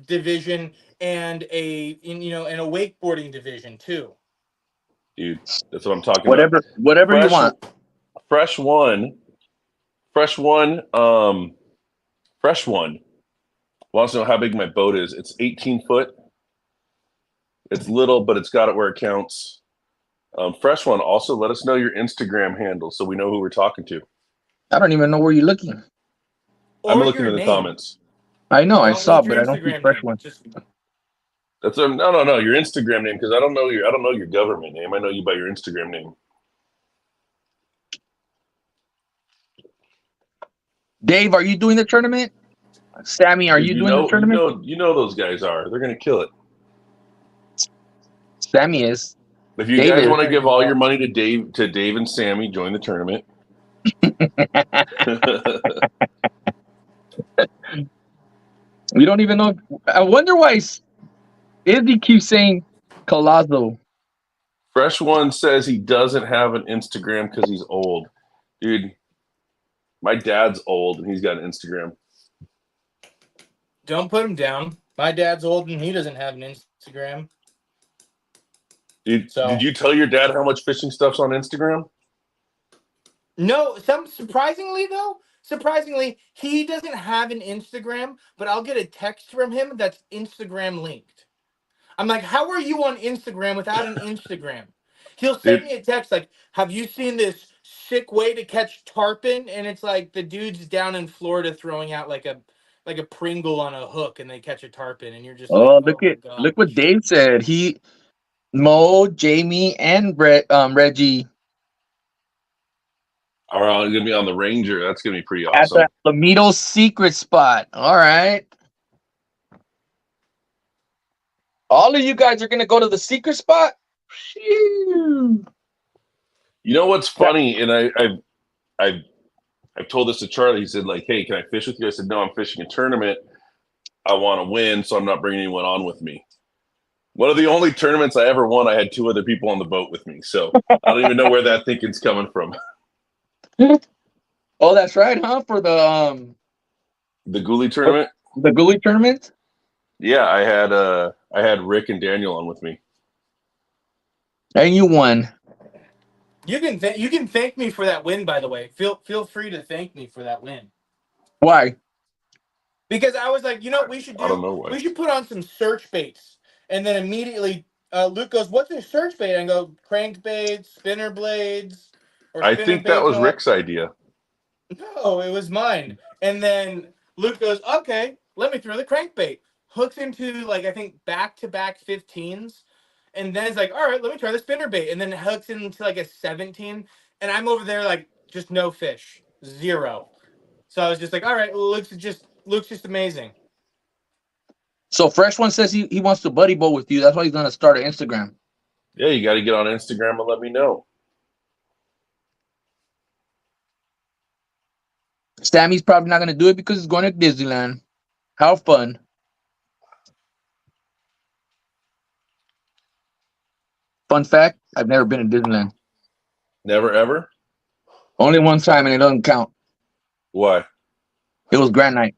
division, and a wakeboarding division too. Dude, that's what I'm talking about. Whatever you want. Fresh one wants to know how big my boat is. It's 18 foot. It's little, but it's got it where it counts. Fresh one, also let us know your Instagram handle so we know who we're talking to. I don't even know where you're looking. I'm looking in the comments. I know, I Don't saw, need your but I don't see Instagram fresh name. one. Just That's no, your Instagram name, because I don't know your government name. I know you by your Instagram name. Dave, are you doing the tournament? Sammy, are you doing the tournament? You know those guys are. They're gonna kill it. Sammy is. If you Dave guys is. want to give all your money to Dave and Sammy, join the tournament. We don't even know. I wonder why Izzy keeps saying Colazo. Fresh one says he doesn't have an Instagram because he's old. Dude, my dad's old and he's got an Instagram. don't put him down. My dad's old and he doesn't have an Instagram. Did So you tell your dad how much fishing stuff's on Instagram? no, surprisingly he doesn't have an Instagram, but I'll get a text from him that's Instagram linked. I'm like, how are you on Instagram without an Instagram? He'll send Dude, me a text like, have you seen this sick way to catch tarpon? And it's like the dude's down in Florida throwing out like a Pringle on a hook and they catch a tarpon and you're just like, Oh, oh my god. look what Dave said. Mo, Jamie, and Reggie are going to be on the Ranger. That's going to be pretty at awesome. the Lamido secret spot. All right. All of you guys are gonna go to the secret spot. Phew. You know what's funny? And I've told this to Charlie. He said, like, hey, can I fish with you? I said, no, I'm fishing a tournament. I want to win, so I'm not bringing anyone on with me. One of the only tournaments I ever won, I had 2 other people on the boat with me. So I don't even know where that thinking's coming from. Oh, that's right, huh? For the Gully tournament? the Gully tournament. Yeah, I had Rick and Daniel on with me. And you won. You can thank me for that win, by the way. Feel free to thank me for that win. Why? Because I was like, you know what we should do? I don't know why. We should put on some search baits. And then immediately Luke goes, what's a search bait? And I go, crankbaits, spinner blades, or I spinner think that bait was hook. Rick's idea. No, it was mine. And then Luke goes, okay, let me throw the crankbait. Hooks into like I think back-to-back 15s. And then it's like, all right, let me try the spinner bait. And then it hooks into like a 17. And I'm over there like just no fish. 0. So I was just like, all right, Luke's just amazing. So Fresh One says he wants to buddy bowl with you. That's why he's gonna start an Instagram. Yeah, you got to get on Instagram and let me know. Sammy's probably not gonna do it because he's going to Disneyland. How fun! Fun fact: I've never been to Disneyland. Never ever? Only one time, and it doesn't count. Why? It was Grand Night.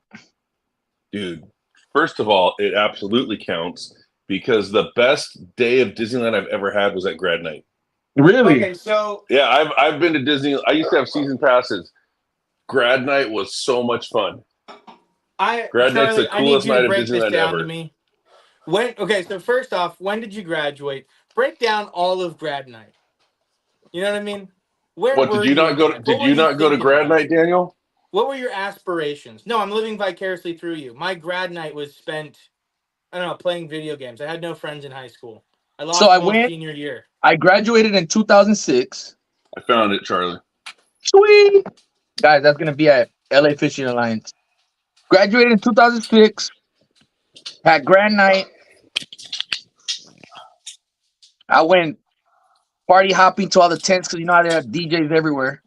Dude, first of all, it absolutely counts because the best day of Disneyland I've ever had was at Grad Night. Really? Okay, so Yeah, I've been to Disney. I used to have season passes. Grad Night was so much fun. Grad Night's the I need coolest you night to of break this Disneyland down ever. to me. So first off, when did you graduate? Break down all of Grad Night. You know what I mean? Where What were did you not in go? life? Did What were you not go to thinking Grad about? Night, Daniel? What were your aspirations? No, I'm living vicariously through you. My grad night was spent, I don't know, playing video games. I had no friends in high school. I lost So I them all went. senior year. I graduated in 2006. I found it, Charlie. Sweet. Guys, that's gonna be at LA Fishing Alliance. Graduated in 2006. Had Grand Night. I went party hopping to all the tents because you know how they have DJs everywhere.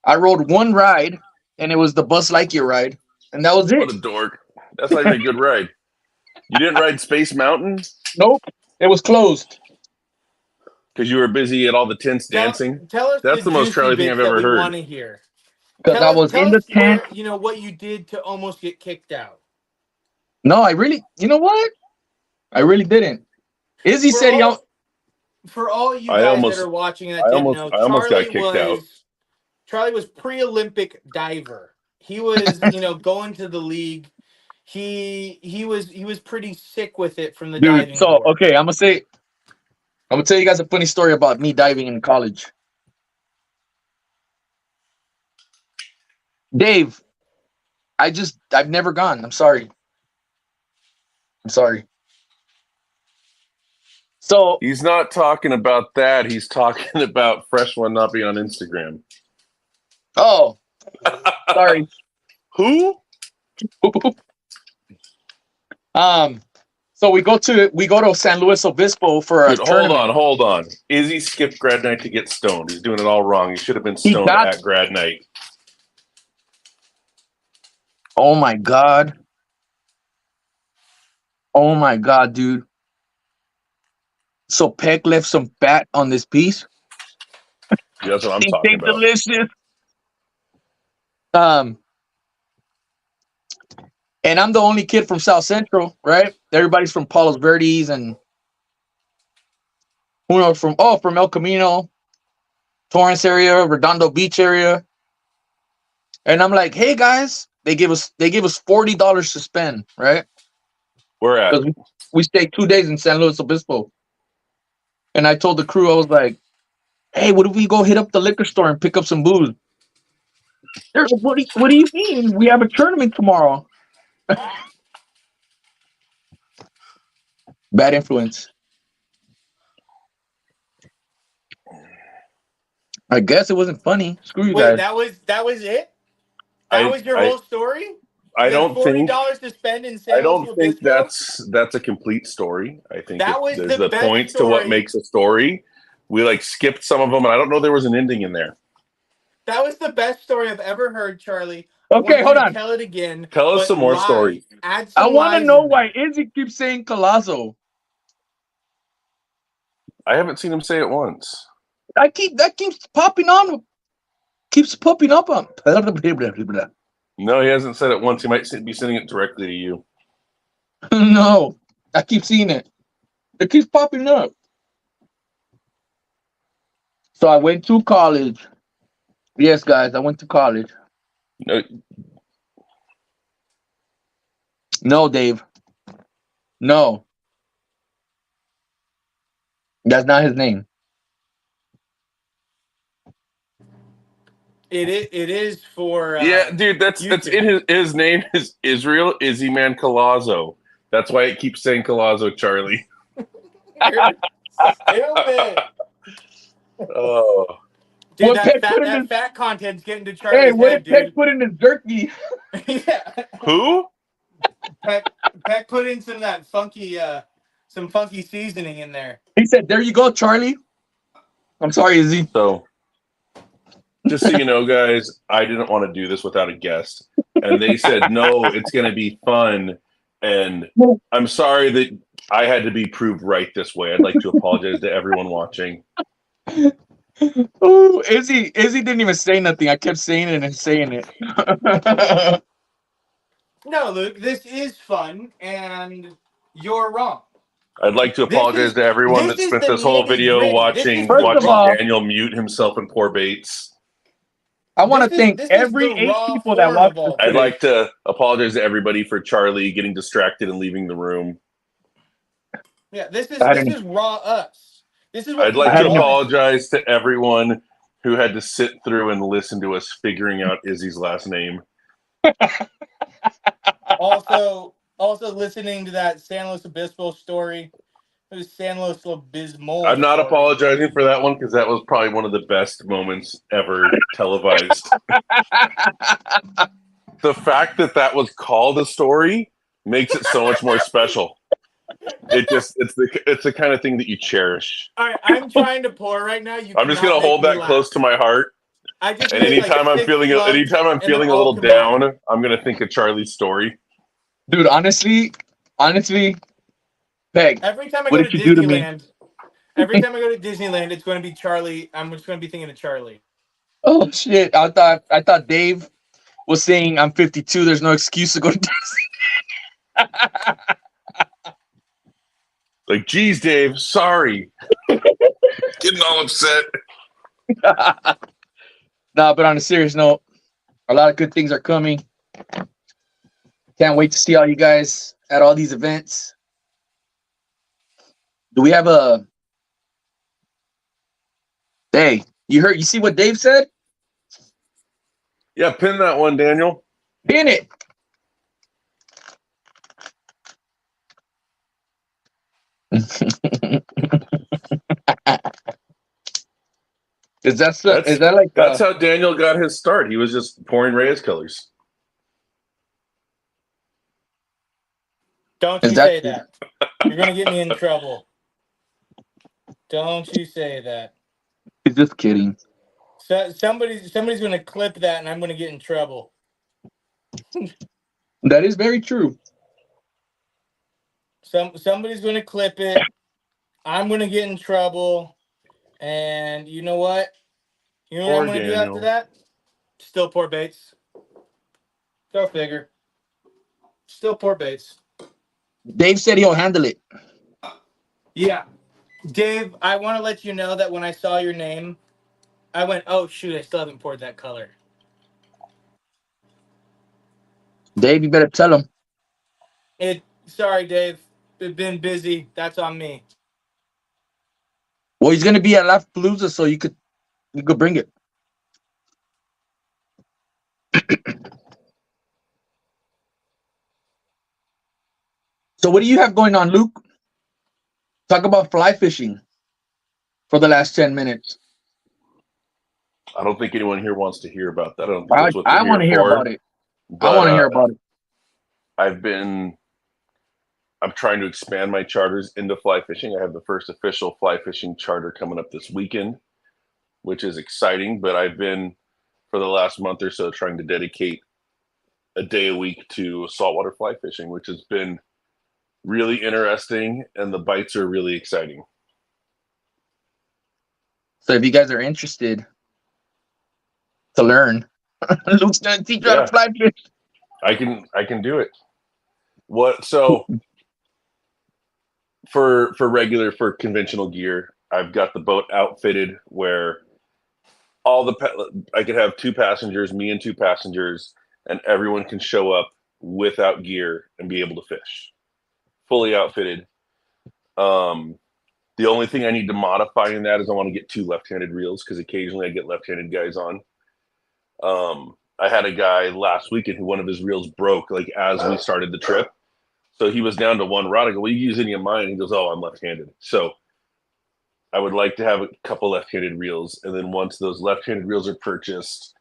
I rode one ride, and it was the Buzz Lightyear ride, and that was What it. a dork. That's not even a good ride. You didn't ride Space Mountain Nope, it was closed. because you were busy at all the tents dancing? Tell us That's the most juicy Charlie thing bits I've that ever we heard. want to hear. Because I was Tell in us the tent. where, what you did to almost get kicked out. No, I really, you know what? I really didn't. Izzy For said he. for all you I guys that almost, are watching that I didn't almost, know, I almost got kicked out. Charlie was pre-Olympic diver. He was, going to the league. He was pretty sick with it from the Dude, diving so board. okay, I'm gonna tell you guys a funny story about me diving in college. Dave, I've never gone. I'm sorry. So He's not talking about that. He's talking about Fresh One not being on Instagram. oh sorry. Who? So we go to San Luis Obispo for a Dude, tournament. hold on. Izzy skipped Grad Night to get stoned. He's doing it all wrong. He should have been He stoned got- at Grad Night. Oh my god, dude. So Peck left some fat on this piece. Yeah, that's what I'm It talking tastes about. delicious. And I'm the only kid from South Central, right? Everybody's from Palos Verdes and who knows from El Camino, Torrance area, Redondo Beach area. And I'm like, hey guys, they gave us $40 to spend, right? Where at? Because we stayed 2 days in San Luis Obispo. And I told the crew, I was like, hey, what if we go hit up the liquor store and pick up some booze? They're like, what do you mean? We have a tournament tomorrow. Bad influence. I guess it wasn't funny. Screw you Wait, guys. that was it? That was your whole story? I You had don't think $40 to spend in I San Luis don't think Obispo? that's a complete story. I think That was there's the the best points to what story. makes a story. We like skipped some of them, and I don't know there was an ending in there. That was the best story I've ever heard, Charlie. Okay, I want hold you to on. Tell it again. Tell us but some more live. stories. Add I some want to lies know in why there. Izzy keeps saying Colazo. I haven't seen him say it once. That keeps popping on. Keeps popping up on. No, he hasn't said it once. He might be sending it directly to you. No, I keep seeing it. It keeps popping up. So I went to college. Yes, guys, I went to college. No, No, Dave. No. That's not his name. It is for yeah, dude, that's YouTube. in his name is Israel Izzy Man Colazo. That's why it keeps saying Colazo Charlie. Stupid. Oh, Dude, What Peck put in that his, fat content's getting to hey, Charlie's what head, did Peck dude. put in his jerky? Yeah. who? Peck put in some of that some funky seasoning in there. He said, there you go, Charlie. I'm sorry, Izzy. So, just so you know, guys, I didn't want to do this without a guest, and they said no, it's going to be fun, and I'm sorry that I had to be proved right this way. I'd like to apologize to everyone watching. Ooh, Izzy didn't even say nothing. I kept saying it and saying it. No, Luke, this is fun, and you're wrong. I'd like to apologize to everyone that spent this whole video watching Daniel mute himself and pour baits. I want to thank every 8 people that watched this I'd today. like to apologize to everybody for Charlie getting distracted and leaving the room. Yeah, this is raw us. This is what I'd like to apologize to everyone who had to sit through and listen to us figuring out Izzy's last name. Also listening to that San Luis Obispo story. It was San Luis Obispo. I'm not apologizing for that one because that was probably one of the best moments ever televised. The fact that was called a story makes it so much more special. It's the kind of thing that you cherish. All right, I'm trying to pour right now. I'm just gonna hold that close to my heart. And anytime I'm feeling a little down, I'm gonna think of Charlie's story. Dude, honestly, Peg. Every time I go to Disneyland, it's going to be Charlie. I'm just going to be thinking of Charlie. Oh shit! I thought Dave was saying I'm 52. There's no excuse to go to Disney. Like, geez, Dave, sorry. Getting all upset. Nah, but on a serious note, a lot of good things are coming. Can't wait to see all you guys at all these events. Do we have a... Hey, you see what Dave said? Yeah, pin that one, Daniel. Pin it. Is that like that's how Daniel got his start? He was just pouring Reyes colors. Don't you say that. You're gonna get me in trouble. Don't you say that. He's just kidding. So somebody's gonna clip that and I'm gonna get in trouble. That is very true. Somebody's gonna clip it. I'm gonna get in trouble. And you know what? You know what I'm gonna do after that? Still pour baits. Go figure. Still poor baits. Dave said he'll handle it. Yeah. Dave, I want to let you know that when I saw your name, I went, oh, shoot, I still haven't poured that color. Dave, you better tell him. Sorry, Dave. Been busy. That's on me. Well, he's gonna be at Palooza, so you could bring it. So what do you have going on, Luke? Talk about fly fishing for the last 10 minutes. I don't think anyone here wants to hear about that. I don't think that's what they're I want to here hear for. about it. But, I want to hear about it. I'm trying to expand my charters into fly fishing. I have the first official fly fishing charter coming up this weekend, which is exciting. But I've been, for the last month or so, trying to dedicate a day a week to saltwater fly fishing, which has been really interesting, and the bites are really exciting. So if you guys are interested to learn, Luke's gonna teach you how to fly fish. I can do it. So for conventional gear, I've got the boat outfitted where I could have 2 passengers, me and 2 passengers, and everyone can show up without gear and be able to fish. Fully outfitted. The only thing I need to modify in that is I want to get 2 left-handed reels, because occasionally I get left-handed guys on. I had a guy last weekend who one of his reels broke like as we started the trip. So he was down to 1 rod. I go, will you use any of mine? He goes, oh, I'm left-handed. So I would like to have a couple left-handed reels. And then once those left-handed reels are purchased,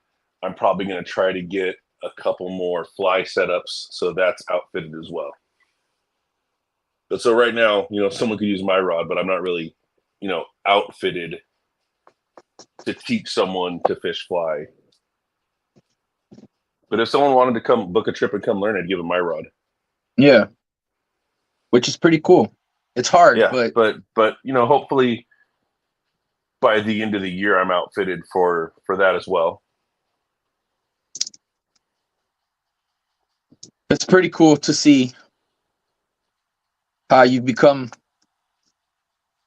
I'm probably going to try to get a couple more fly setups. So that's outfitted as well. But so right now, someone could use my rod, but I'm not really, outfitted to teach someone to fish fly. But if someone wanted to come book a trip and come learn, I'd give them my rod. Yeah. Which is pretty cool. It's hard, yeah, but hopefully by the end of the year, I'm outfitted for that as well. It's pretty cool to see how you've become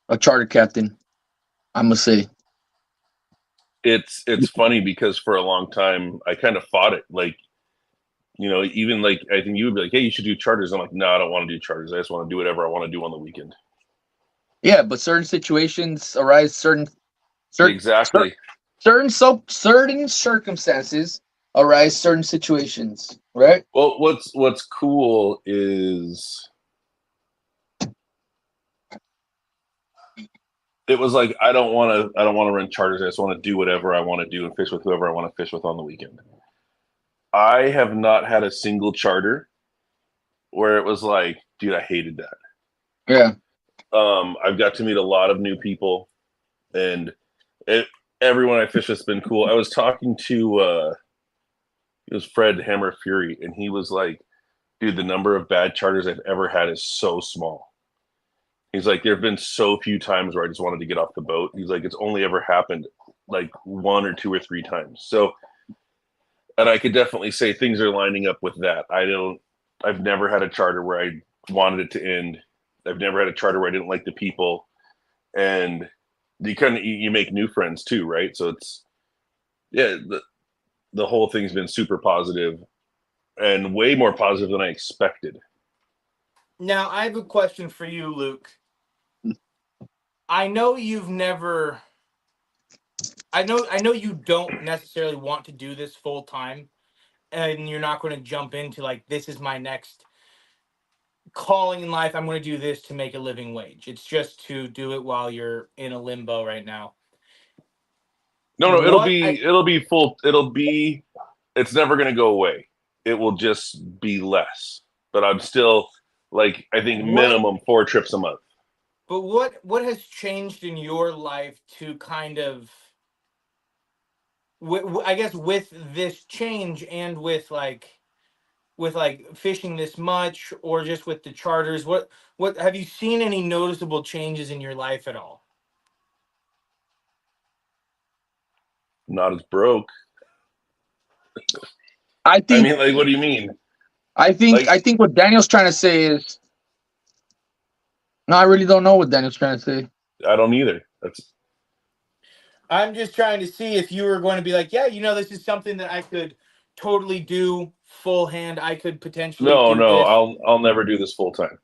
a charter captain, I must say. It's funny because for a long time I kind of fought it. Like, even like I think you would be like, hey, you should do charters. I'm like, no, I don't want to do charters. I just want to do whatever I want to do on the weekend. Yeah, but certain situations arise, certain circumstances arise, certain situations, right? Well, what's cool is it was like I don't want to run charters. I just want to do whatever I want to do and fish with whoever I want to fish with on the weekend. I have not had a single charter where it was like, dude, I hated that. Yeah. I've got to meet a lot of new people, and everyone I fish with's been cool. I was talking to it was Fred Hammer Fury, and he was like, dude, the number of bad charters I've ever had is so small. He's like, there have been so few times where I just wanted to get off the boat. He's like, it's only ever happened like 1 or 2 or 3 times. So, and I could definitely say things are lining up with that. I've never had a charter where I wanted it to end. I've never had a charter where I didn't like the people. And you make new friends too, right? So it's, the whole thing's been super positive and way more positive than I expected. Now, I have a question for you, Luke. I know you don't necessarily want to do this full time, and you're not going to jump into like, this is my next calling in life. I'm going to do this to make a living wage. It's just to do it while you're in a limbo right now. No, it's never going to go away. It will just be less, but I'm still like, I think minimum 4 trips a month. But what has changed in your life to kind of, I guess, with this change and with fishing this much, or just with the charters? What have you seen any noticeable changes in your life at all? Not as broke. I mean, like, what do you mean? I think what Daniel's trying to say is, no, I really don't know what Daniel's trying to say. I don't either. I'm just trying to see if you were going to be like, yeah, this is something that I could totally do full hand. I could potentially No, do this. I'll never do this full time.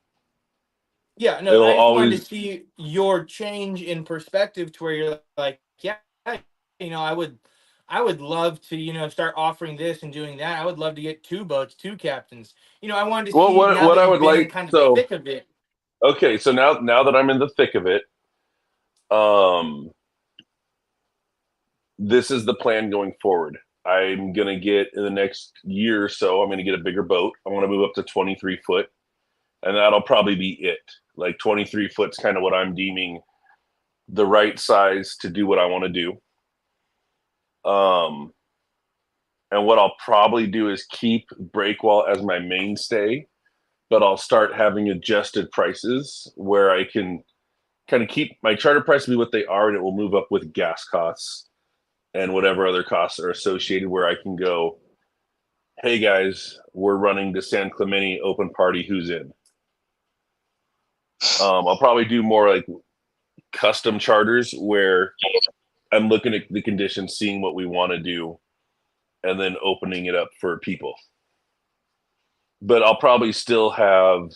Yeah, no, It'll I just wanted to always see your change in perspective to where you're like, yeah, I would love to, start offering this and doing that. I would love to get 2 boats, 2 captains. I wanted to well see now what that I you've would been in like. kind of the So thick of it. okay, so now that I'm in the thick of it, this is the plan going forward. I'm gonna get in the next year or so. I'm gonna get a bigger boat. I want to move up to 23 foot, and that'll probably be it. Like 23 foot's kind of what I'm deeming the right size to do what I want to do. And what I'll probably do is keep Breakwall as my mainstay, but I'll start having adjusted prices where I can kind of keep my charter price be what they are, and it will move up with gas costs and whatever other costs are associated, where I can go, hey guys, we're running the San Clemente open party, who's in? I'll probably do more like custom charters where I'm looking at the conditions, seeing what we want to do, and then opening it up for people. But I'll probably still have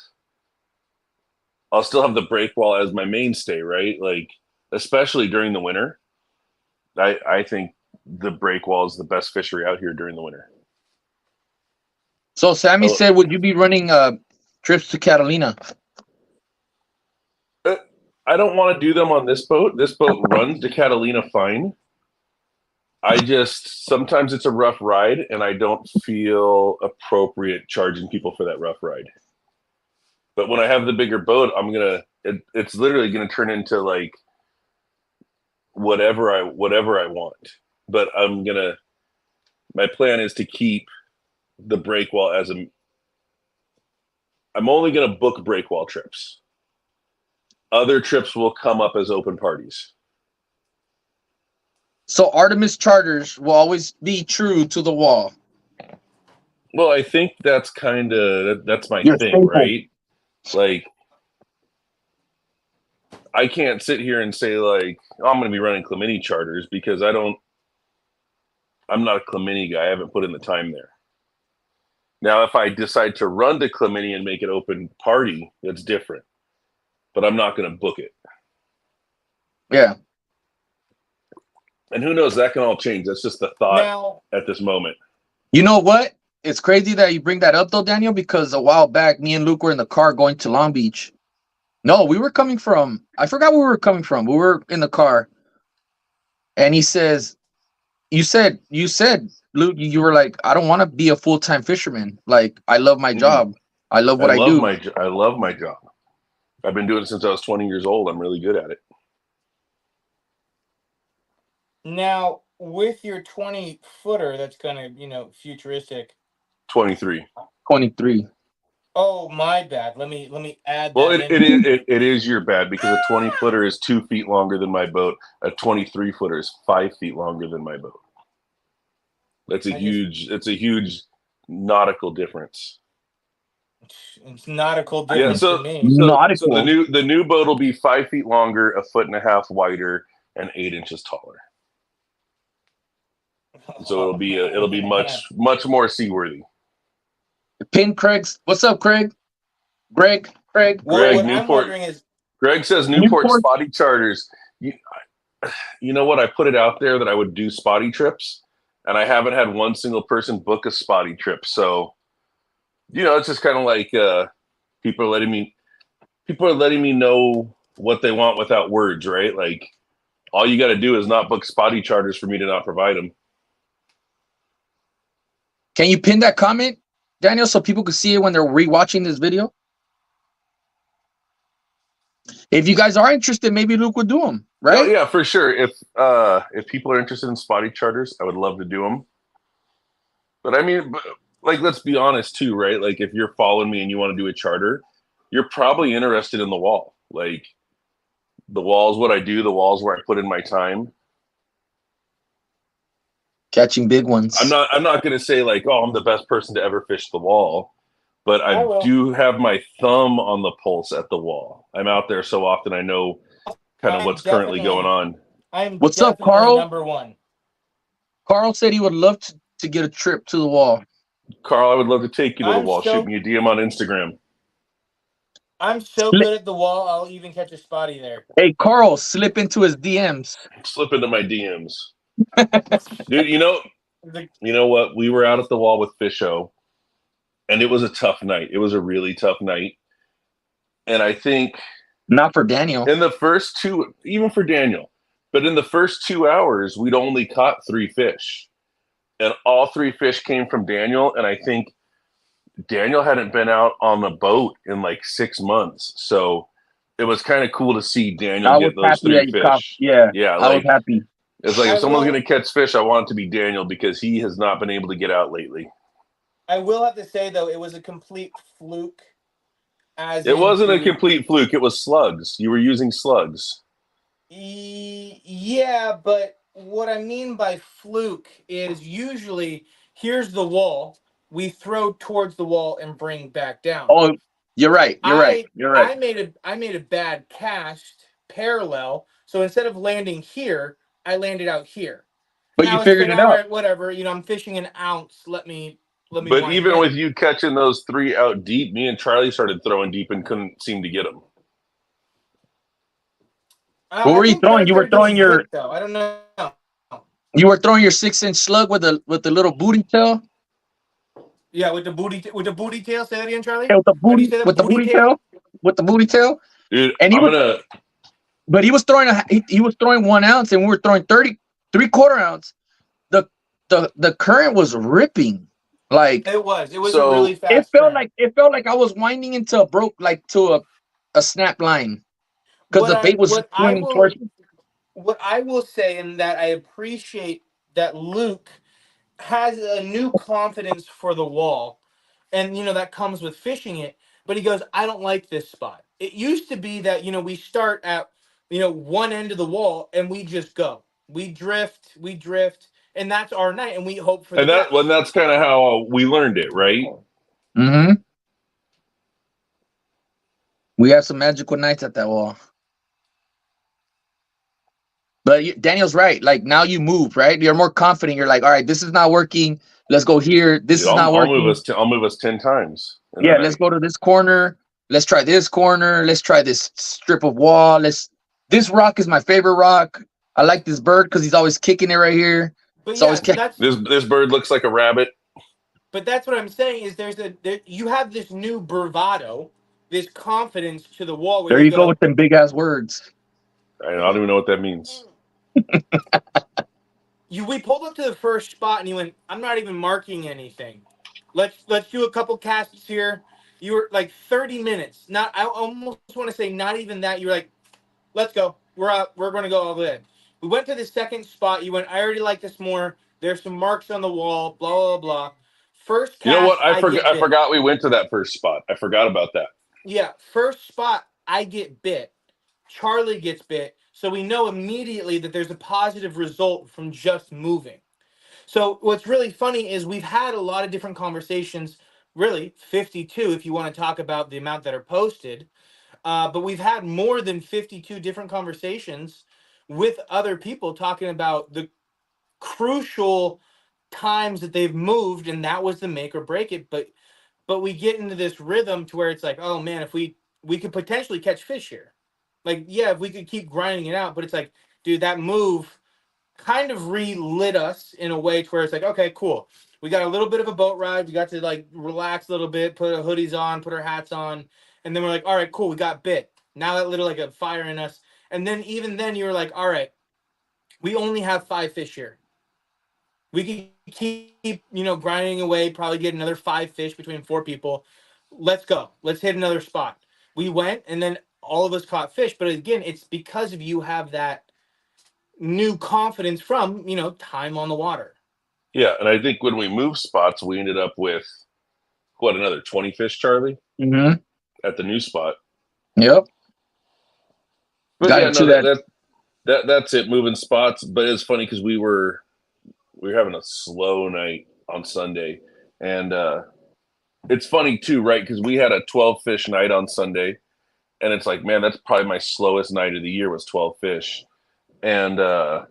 the breakwall as my mainstay, right? Like, especially during the winter. I think the breakwall is the best fishery out here during the winter. So Sammy said, would you be running trips to Catalina? I don't want to do them on this boat. This boat runs to Catalina fine. Sometimes it's a rough ride, and I don't feel appropriate charging people for that rough ride. But when I have the bigger boat, it's literally gonna turn into like whatever I want. But my plan is to keep the breakwall I'm only gonna book breakwall trips. Other trips will come up as open parties. So Artemis charters will always be true to the wall. Well, I think that's my thing, staple. right? Like, I can't sit here and say like, oh, I'm going to be running Clemente charters because I'm not a Clemente guy. I haven't put in the time there. Now, if I decide to run to Clemente and make it open party, that's different. But I'm not going to book it. Yeah. And who knows, that can all change. That's just the thought at this moment. You know what? It's crazy that you bring that up though, Daniel, because a while back, me and Luke were in the car going to Long Beach. No, we were coming from, I forgot where we were coming from. We were in the car. And he says, you said, Luke, you were like, I don't want to be a full-time fisherman. Like, I love my job. I love what I do. I love my job. I've been doing it since I was 20 years old. I'm really good at it. Now, with your 20-footer, that's kind of, futuristic. 23. 23. Oh, my bad. Let me add that. Well, it is your bad because a 20-footer is 2 feet longer than my boat. A 23-footer is 5 feet longer than my boat. It's a huge nautical difference. It's nautical difference to me. So the new boat will be 5 feet longer, 1.5 feet wider, and 8 inches taller. So it'll be much more seaworthy. Pin Craig's. What's up, Craig? Greg. What Newport. I'm wondering is, Greg says Newport spotty charters. You know what? I put it out there that I would do spotty trips, and I haven't had one single person book a spotty trip. So, it's just kind of like people are letting me know what they want without words, right? Like, all you got to do is not book spotty charters for me to not provide them. Can you pin that comment, Daniel, so people can see it when they're rewatching this video? If you guys are interested, maybe Luke would do them, right? Oh, yeah, for sure. If people are interested in spotty charters, I would love to do them. But I mean, like, let's be honest too, right? Like, if you're following me and you want to do a charter, you're probably interested in the wall. Like, the wall is what I do. The wall is where I put in my time. Catching big ones. I'm not going to say like, oh, I'm the best person to ever fish the wall. but I I will. do have my thumb on the pulse at the wall. I'm out there so often I know kind of I'm what's currently going on. I'm What's up, definitely Carl? number one. Carl said he would love to get a trip to the wall. Carl, I would love to take you to the I'm wall. so- Shoot me a DM on Instagram. I'm so good at the wall, I'll even catch a Spotty there. Hey, Carl, slip into his DMs. Slip into my DMs. Dude, you know The- what? We were out at the wall with Fisho, and it was a tough night. It was a really tough night. And I think Not for Daniel. in the first two, even for Daniel, but in the first 2 hours, we'd only caught 3 fish. And all 3 fish came from Daniel. And I think Daniel hadn't been out on the boat in like 6 months. So it was kind of cool to see Daniel I was get those happy 3 that you caught. fish. Yeah, Yeah, I was happy. it's like I if someone's will- going to catch fish, I want it to be Daniel because he has not been able to get out lately. I will have to say though, it was a complete fluke. It wasn't a complete fluke. It was slugs. You were using slugs. Yeah, but what I mean by fluke is usually here's the wall, we throw towards the wall and bring back down. Oh, you're right. You're right. You're right. I made a bad cast parallel, so instead of landing here, I landed out here. But Now you it's figured been, it all out. right, whatever. You know, I'm fishing an ounce. Let me. But wind even down. with you catching those 3 out deep, me and Charlie started throwing deep and couldn't seem to get them. What were you think what throwing? I'm You were trying to do is throwing hit, though. I don't know. You were throwing your 6-inch slug with the little booty tail. Yeah, with the booty tail. Say that again, Charlie. Yeah, with the How do you booty say that? with the booty tail. With the booty tail. Dude, And but he was throwing he was throwing 1 ounce, and we were throwing 3/4 ounce. The current was ripping. Like It was So, a really fast. it felt like I was winding into a snap line because the bait was pointing towards me. What I will say, and that I appreciate that Luke has a new confidence for the wall, and that comes with fishing it. But he goes, I don't like this spot. It used to be that we start at one end of the wall and we just go, we drift, and that's our night, and we hope for the best. that's kind of how we learned it, right? Mm-hmm. We have some magical nights at that wall. But Daniel's right. Like now you move, right? You're more confident. You're like, all right, this is not working. Let's go here. This is not working. I'll move us 10 times. Yeah, let's go to this corner. Let's try this corner. Let's try this strip of wall. This rock is my favorite rock. I like this bird because he's always kicking it right here. But It's always this bird looks like a rabbit. But that's what I'm saying is you have this new bravado, this confidence to the wall. Where there you go with them big ass words. I don't even know what that means. We pulled up to the first spot and you went, I'm not even marking anything. Let's do a couple casts here. You were like 30 minutes. I almost want to say not even that. You were like, let's go. We're out. We're going to go all in. We went to the second spot. You went, I already like this more. There's some marks on the wall, blah, blah, blah. First cast, you know what? I forgot we went to that first spot. I forgot about that. Yeah, first spot, I get bit. Charlie gets bit. So we know immediately that there's a positive result from just moving. So what's really funny is we've had a lot of different conversations, really 52 if you want to talk about the amount that are posted. But we've had more than 52 different conversations with other people talking about the crucial times that they've moved, and that was the make or break it. But we get into this rhythm to where it's like, oh man, if we could potentially catch fish here. Like, yeah, if we could keep grinding it out, but it's like, dude, that move kind of relit us in a way to where it's like, okay, cool. We got a little bit of a boat ride. We got to like relax a little bit, put our hoodies on, put our hats on. And then we're like, all right, cool. We got bit. Now that little like a fire in us. And then even then you were like, all right, we only have 5 fish here. We can keep, grinding away, probably get another 5 fish between 4 people. Let's go. Let's hit another spot. We went, and then all of us caught fish. But again, it's because of you have that new confidence from, time on the water. Yeah, and I think when we moved spots, we ended up with, another 20 fish, Charlie? Mm-hmm. At the new spot. Yep. But that's it, moving spots. But it's funny because we were having a slow night on Sunday, and it's funny too, right? Because we had a 12 fish night on Sunday, and it's like, man, that's probably my slowest night of the year was 12 fish, and I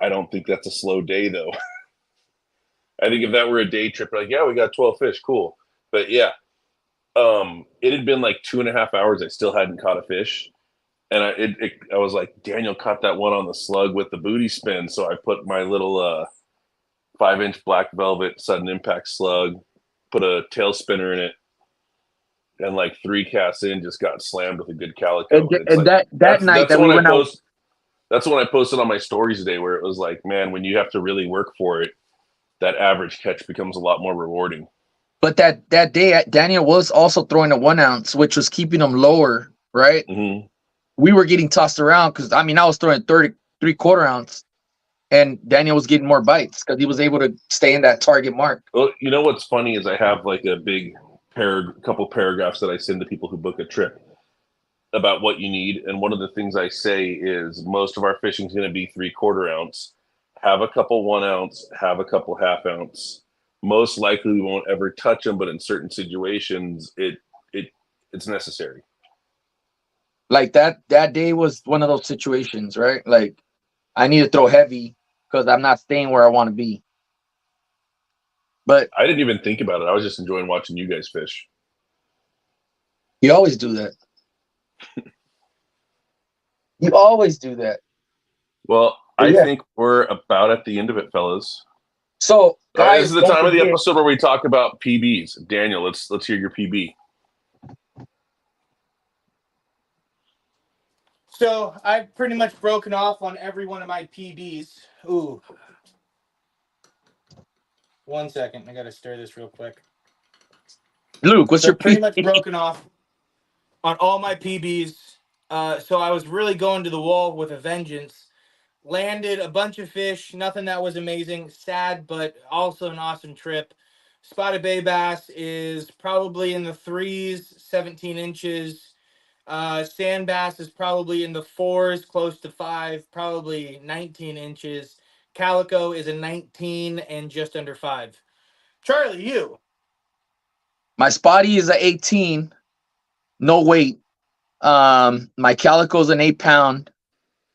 don't think that's a slow day though. I think if that were a day trip, like, yeah, we got 12 fish, cool. But yeah, it had been like 2.5 hours. I still hadn't caught a fish. And I was like, Daniel caught that one on the slug with the booty spin. So I put my little 5-inch black velvet sudden impact slug, put a tail spinner in it, and like 3 casts in, just got slammed with a good calico. And like, that night that we went out. That's when I posted on my stories today, where it was like, man, when you have to really work for it, that average catch becomes a lot more rewarding. But that day, Daniel was also throwing a 1 ounce, which was keeping him lower, right? Mm-hmm. We were getting tossed around because, I was throwing 3/4 ounce, and Daniel was getting more bites because he was able to stay in that target mark. Well, you know what's funny is I have like a big couple paragraphs that I send to people who book a trip about what you need. And one of the things I say is most of our fishing is going to be 3/4 ounce. Have a couple 1 ounce, have a couple 1/2 ounce. Most likely we won't ever touch them, but in certain situations, it's necessary. Like that day was one of those situations, right? Like I need to throw heavy because I'm not staying where I want to be. But I didn't even think about it. I was just enjoying watching you guys fish. You always do that. You always do that. Well, I think we're about at the end of it, fellas. So, guys, this is the time of the episode where we talk about PBs. Daniel, let's hear your PB. So I've pretty much broken off on every one of my PBs. Ooh. 1 second. I got to stir this real quick. Luke, what's your pretty PB? much broken off on all my PBs. So I was really going to the wall with a vengeance. Landed a bunch of fish. Nothing that was amazing. Sad, but also an awesome trip. Spotted bay bass is probably in the 3s, 17 inches. Sand bass is probably in the 4s, close to 5, probably 19 inches. Calico is a 19 and just under 5. Charlie, you. My spotty is a 18, no weight. My calico is an 8-pound,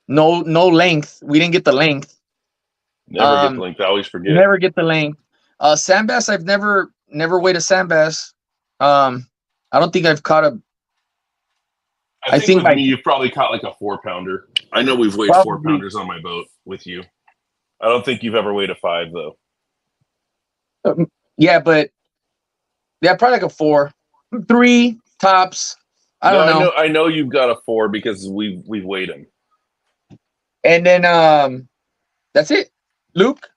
no length. We didn't get the length. Never get the length. I always forget. Never get the length. Sand bass, I've never weighed a sand bass. I don't think I've caught a. I think with me, you've probably caught like a 4-pounder. I know we've weighed 4-pounders on my boat with you. I don't think you've ever weighed a 5 though. Yeah, but probably like a 4, 3 tops. I don't know. I know you've got a 4 because we've weighed them. And then that's it. Luke?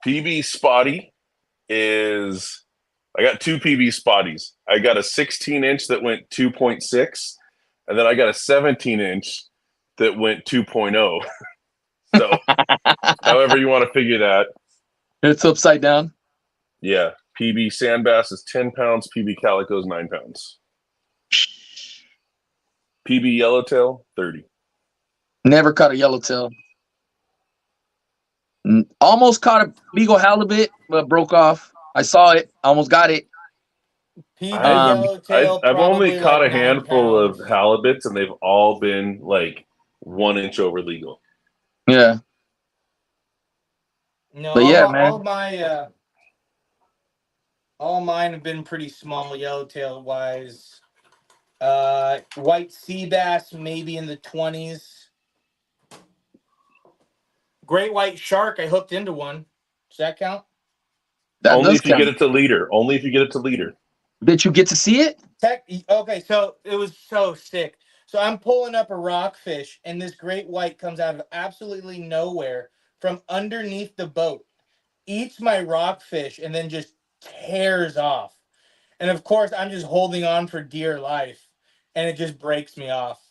PB Spotty is, I got 2 PB Spotties. I got a 16-inch that went 2.6, and then I got a 17-inch that went 2.0. So, however you want to figure that. It's upside down. Yeah. PB sand bass is 10 pounds. PB calico is 9 pounds. PB yellowtail, 30. Never caught a yellowtail. Almost caught a legal halibut, but broke off. I saw it. Almost got it. I've only caught a handful of halibuts, and they've all been like 1 inch over legal. Yeah. No, but yeah, man. All mine have been pretty small, yellowtail wise. White sea bass maybe in the 20s. Great white shark, I hooked into one. Does that count? Only if you get it to leader. Only if you get it to leader. Did you get to see it? Okay, so it was so sick. So I'm pulling up a rockfish, and this great white comes out of absolutely nowhere from underneath the boat, eats my rockfish, and then just tears off. And of course, I'm just holding on for dear life, and it just breaks me off.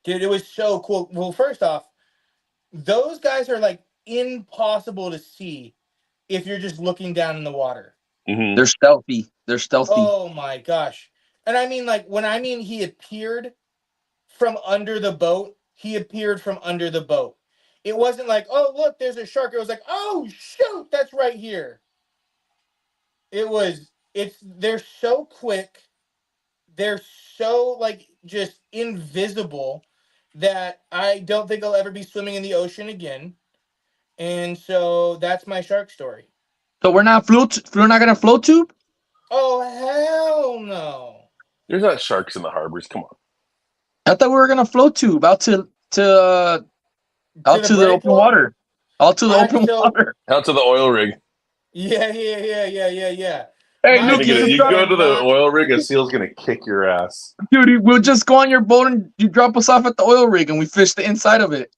Dude, it was so cool. Well, first off, those guys are like impossible to see if you're just looking down in the water. Mm-hmm. They're stealthy. Oh my gosh. And I mean, like, when I mean he appeared from under the boat, he appeared from under the boat. it wasn't like, oh look, there's a shark. It was like, oh shoot, that's right here. They're so quick, they're so like just invisible that I don't think I'll ever be swimming in the ocean again. And so that's my shark story. So we're not gonna float tube? Oh hell no. There's not sharks in the harbors. Come on. I thought we were gonna float tube out to To the the break open water? water. Out to the open So water. Out to the oil rig. yeah. Hey, My Luke, you dudes You drop, go are to the not- oil rig, a seal's gonna kick your ass. dude, we'll just go on your boat and you drop us off at the oil rig and we fish the inside of it.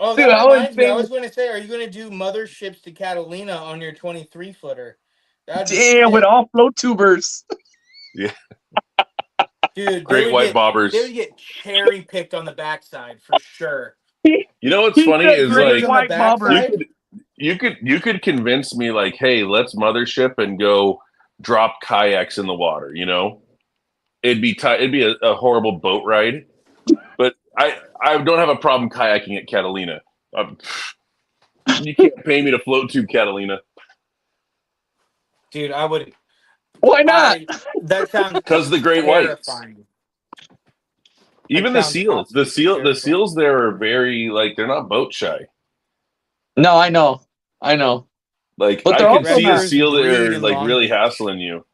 Oh, Dude, that I was reminds me. I saying, was going to say, are you going to do motherships to Catalina on your 23-footer? That'd be damn, with sick. all float tubers. Dude, Great white bobbers. They would get cherry picked on the backside for sure. You know what's He funny said is great like white bobber. you could convince me like, hey, let's mothership and go drop kayaks in the water. You know, it'd be a horrible boat ride, but I don't have a problem kayaking at Catalina. You can't pay me to float tube Catalina Dude, I would. Why not? That sounds because the great whites. terrifying. Even That the sounds seals, absolutely the seals there are very like they're not boat shy. No, I know. Like But I they're could also see a not- seal breed there in like Long really Beach. hassling you.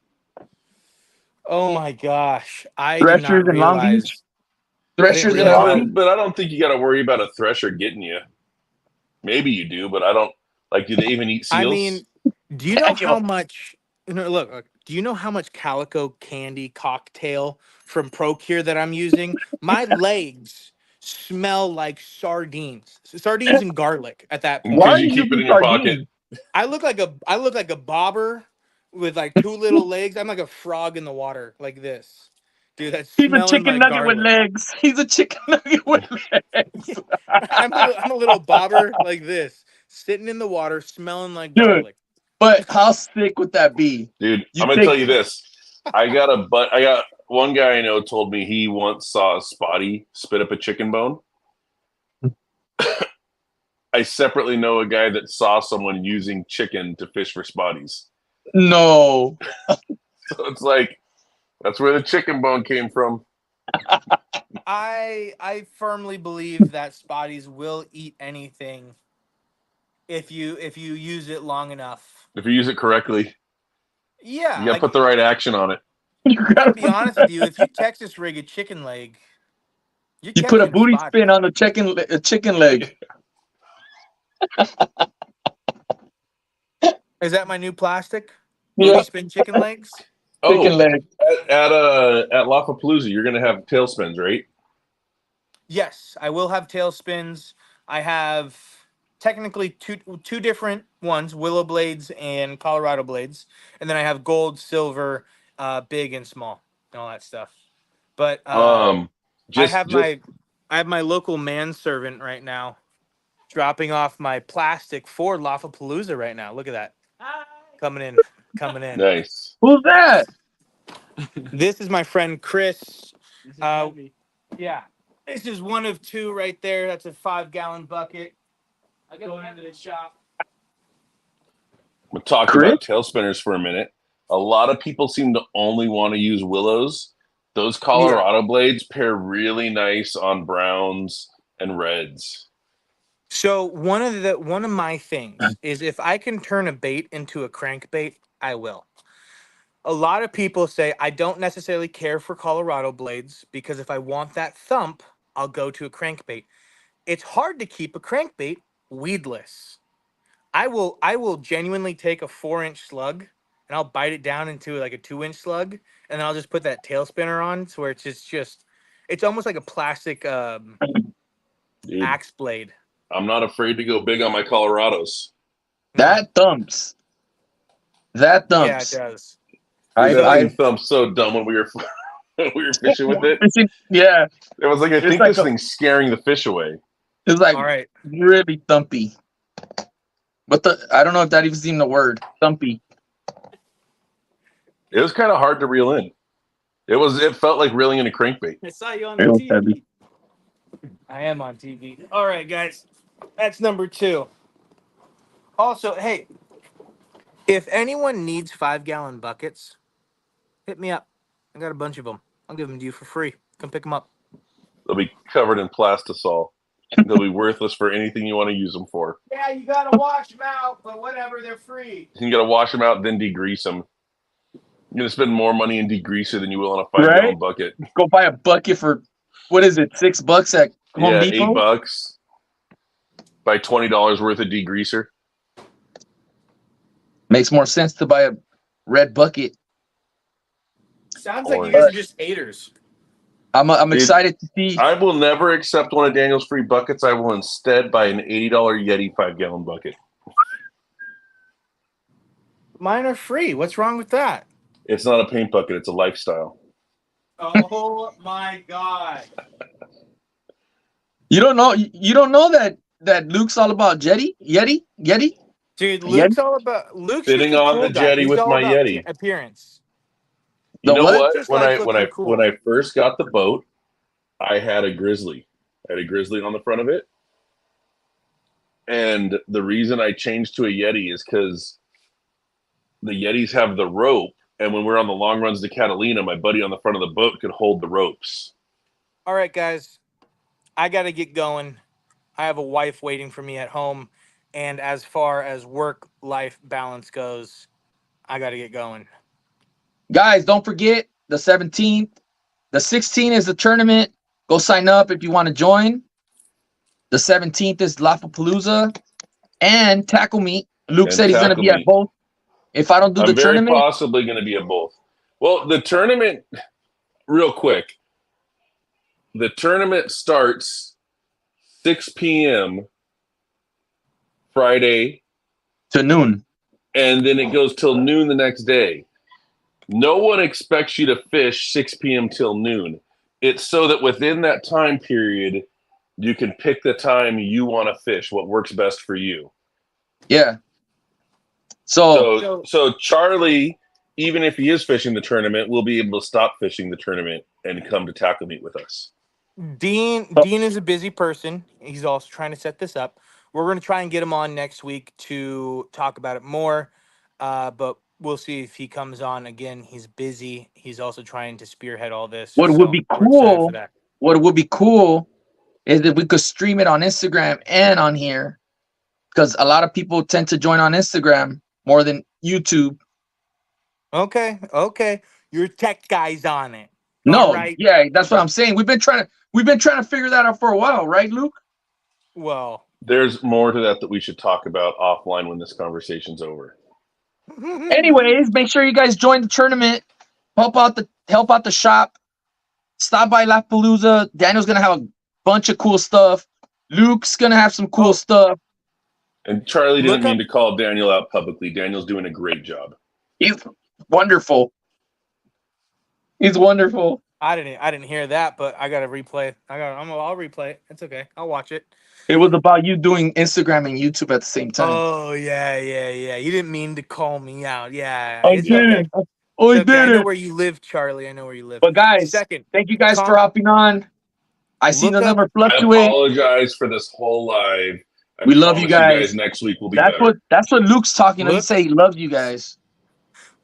Oh my gosh, I did Threshers not in Long realize. Beach? Threshers in realize Long Yeah, Beach? but I don't think you got to worry about a thresher getting you. Maybe you do, but I don't. Like, do they even eat seals? I mean, do you know how much? Look, do you know how much calico candy cocktail from Procure that I'm using? My legs smell like sardines and garlic at that point. Why are because you you keep it using in your pocket. sardines? I look like a bobber with like two little legs. I'm like a frog in the water, like this, dude. That's He's a smelling chicken like nugget garlic. with legs. He's a chicken nugget with legs. I'm a little bobber like this, sitting in the water, smelling like Dude. garlic. But how sick would that be? Dude, You I'm gonna think- tell you this. I got one guy I know told me he once saw a Spotty spit up a chicken bone. I separately know a guy that saw someone using chicken to fish for Spotties. No. So it's like that's where the chicken bone came from. I firmly believe that Spotties will eat anything if you use it long enough. If you use it correctly, Yeah, you gotta put the right action on it. to be honest with you, if you Texas rig a chicken leg, You put a catching booty Spotties. spin on the chicken leg. Is that my new plastic? Yeah. Booty spin chicken legs? Chicken Oh, leg. at La Palooza, you're gonna have tailspins, right? Yes, I will have tailspins. I have technically two different ones, willow blades and Colorado blades, and then I have gold, silver, big and small, and all that stuff. But I have my local manservant right now, dropping off my plastic for Palooza right now. Look at that, coming in. Nice. Who's that? This is my friend Chris. Yeah, this is one of two right there. That's a 5-gallon bucket. I got going into the shop. We'll talk Chris? about tail spinners for a minute. A lot of people seem to only want to use willows. Those Colorado blades pair really nice on browns and reds. So one of my things is if I can turn a bait into a crankbait, I will. A lot of people say I don't necessarily care for Colorado blades because if I want that thump, I'll go to a crankbait. It's hard to keep a crankbait weedless. I will genuinely take a 4-inch slug and I'll bite it down into like a 2-inch slug and then I'll just put that tail spinner on to where it's almost like a plastic Dude, axe blade. I'm not afraid to go big on my Colorados. That thumps. Yeah, it does. That thing thumped so dumb when we were fishing with it. Yeah, It was like I think like this thing's scaring the fish away. it's like All right. really thumpy. But I don't know if that even seemed the word thumpy. It was kind of hard to reel in. It felt like reeling in a crankbait. I saw you on Real TV. heavy. I am on TV. All right, guys. That's number 2. Also, hey, if anyone needs 5-gallon buckets, hit me up. I got a bunch of them. I'll give them to you for free. Come pick them up. They'll be covered in plastisol. They'll be worthless for anything you want to use them for. Yeah, you gotta wash them out, but whatever, they're free. You got to wash them out, then degrease them. You're going to spend more money in degreaser than you will on a 5-gallon Right? bucket. Go buy a bucket for, what is it, $6 at Home Depot? $8. Buy $20 worth of degreaser. Makes more sense to buy a red bucket. Sounds like you guys are just haters. I'm excited to see. I will never accept one of Daniel's free buckets. I will instead buy an $80 Yeti 5-gallon bucket. Mine are free. What's wrong with that? It's not a paint bucket. It's a lifestyle. Oh my god! You don't know that Luke's all about Yeti. Dude, Luke's all about Luke's Sitting just a on cool the guy. jetty He's with all my about Yeti. appearance. You know what? what? Just When like I looking cool. when I first got the boat, I had a grizzly. I had a grizzly on the front of it. And the reason I changed to a Yeti is because the Yetis have the rope, and when we're on the long runs to Catalina, my buddy on the front of the boat could hold the ropes. All right, guys, I got to get going. I have a wife waiting for me at home, and as far as work-life balance goes, I got to get going. Guys, don't forget the 17th. The 16th is the tournament. Go sign up if you want to join. The 17th is Palooza and Tackle Meet. Luke said he's going to be at both. If I don't do the tournament, very possibly going to be at both. Well, the tournament, real quick, the tournament starts 6 p.m. Friday to noon, and then it goes till noon the next day. No one expects you to fish 6 p.m. till noon. It's so that within that time period, you can pick the time you want to fish, what works best for you. Yeah. So Charlie, even if he is fishing the tournament, will be able to stop fishing the tournament and come to Tackle Meet with us. Dean is a busy person. He's also trying to set this up. We're going to try and get him on next week to talk about it more, but we'll see if he comes on again. He's busy. He's also trying to spearhead all this. What would be cool is that we could stream it on Instagram and on here, because a lot of people tend to join on Instagram more than YouTube. Okay. Your tech guy's on it. No, right. Yeah, that's what I'm saying. We've been trying to figure that out for a while, right, Luke? Well, there's more to that we should talk about offline when this conversation's over. Anyways, make sure you guys join the tournament. Help out the shop. Stop by Palooza. Daniel's gonna have a bunch of cool stuff. Luke's gonna have some cool stuff. And Charlie didn't mean to call Daniel out publicly. Daniel's doing a great job. He's wonderful. He's wonderful. I didn't hear that, but I got to replay. I'll replay it. It's okay. I'll watch it. It was about you doing Instagram and YouTube at the same time. Oh yeah. You didn't mean to call me out. Yeah. I did. I know where you live, Charlie. I know where you live. But guys, thank you guys for hopping on. I see the number fluctuate. I apologize for this whole live. We love you guys. Next week will be better. That's what Luke's talking about. He say he loves you guys.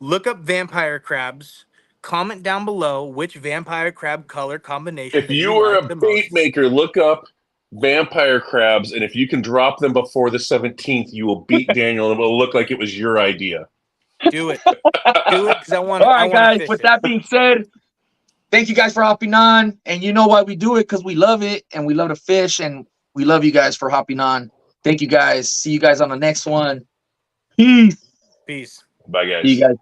Look up vampire crabs. Comment down below which vampire crab color combination. If you were a bait maker, look up vampire crabs, and if you can drop them before the 17th, you will beat Daniel, and it will look like it was your idea. Do it. Do it, because I want to. All right, guys. With that being said, thank you guys for hopping on. And you know why we do it? Because we love it, and we love to fish, and we love you guys for hopping on. Thank you, guys. See you guys on the next one. Peace. Peace. Bye, guys. See you guys.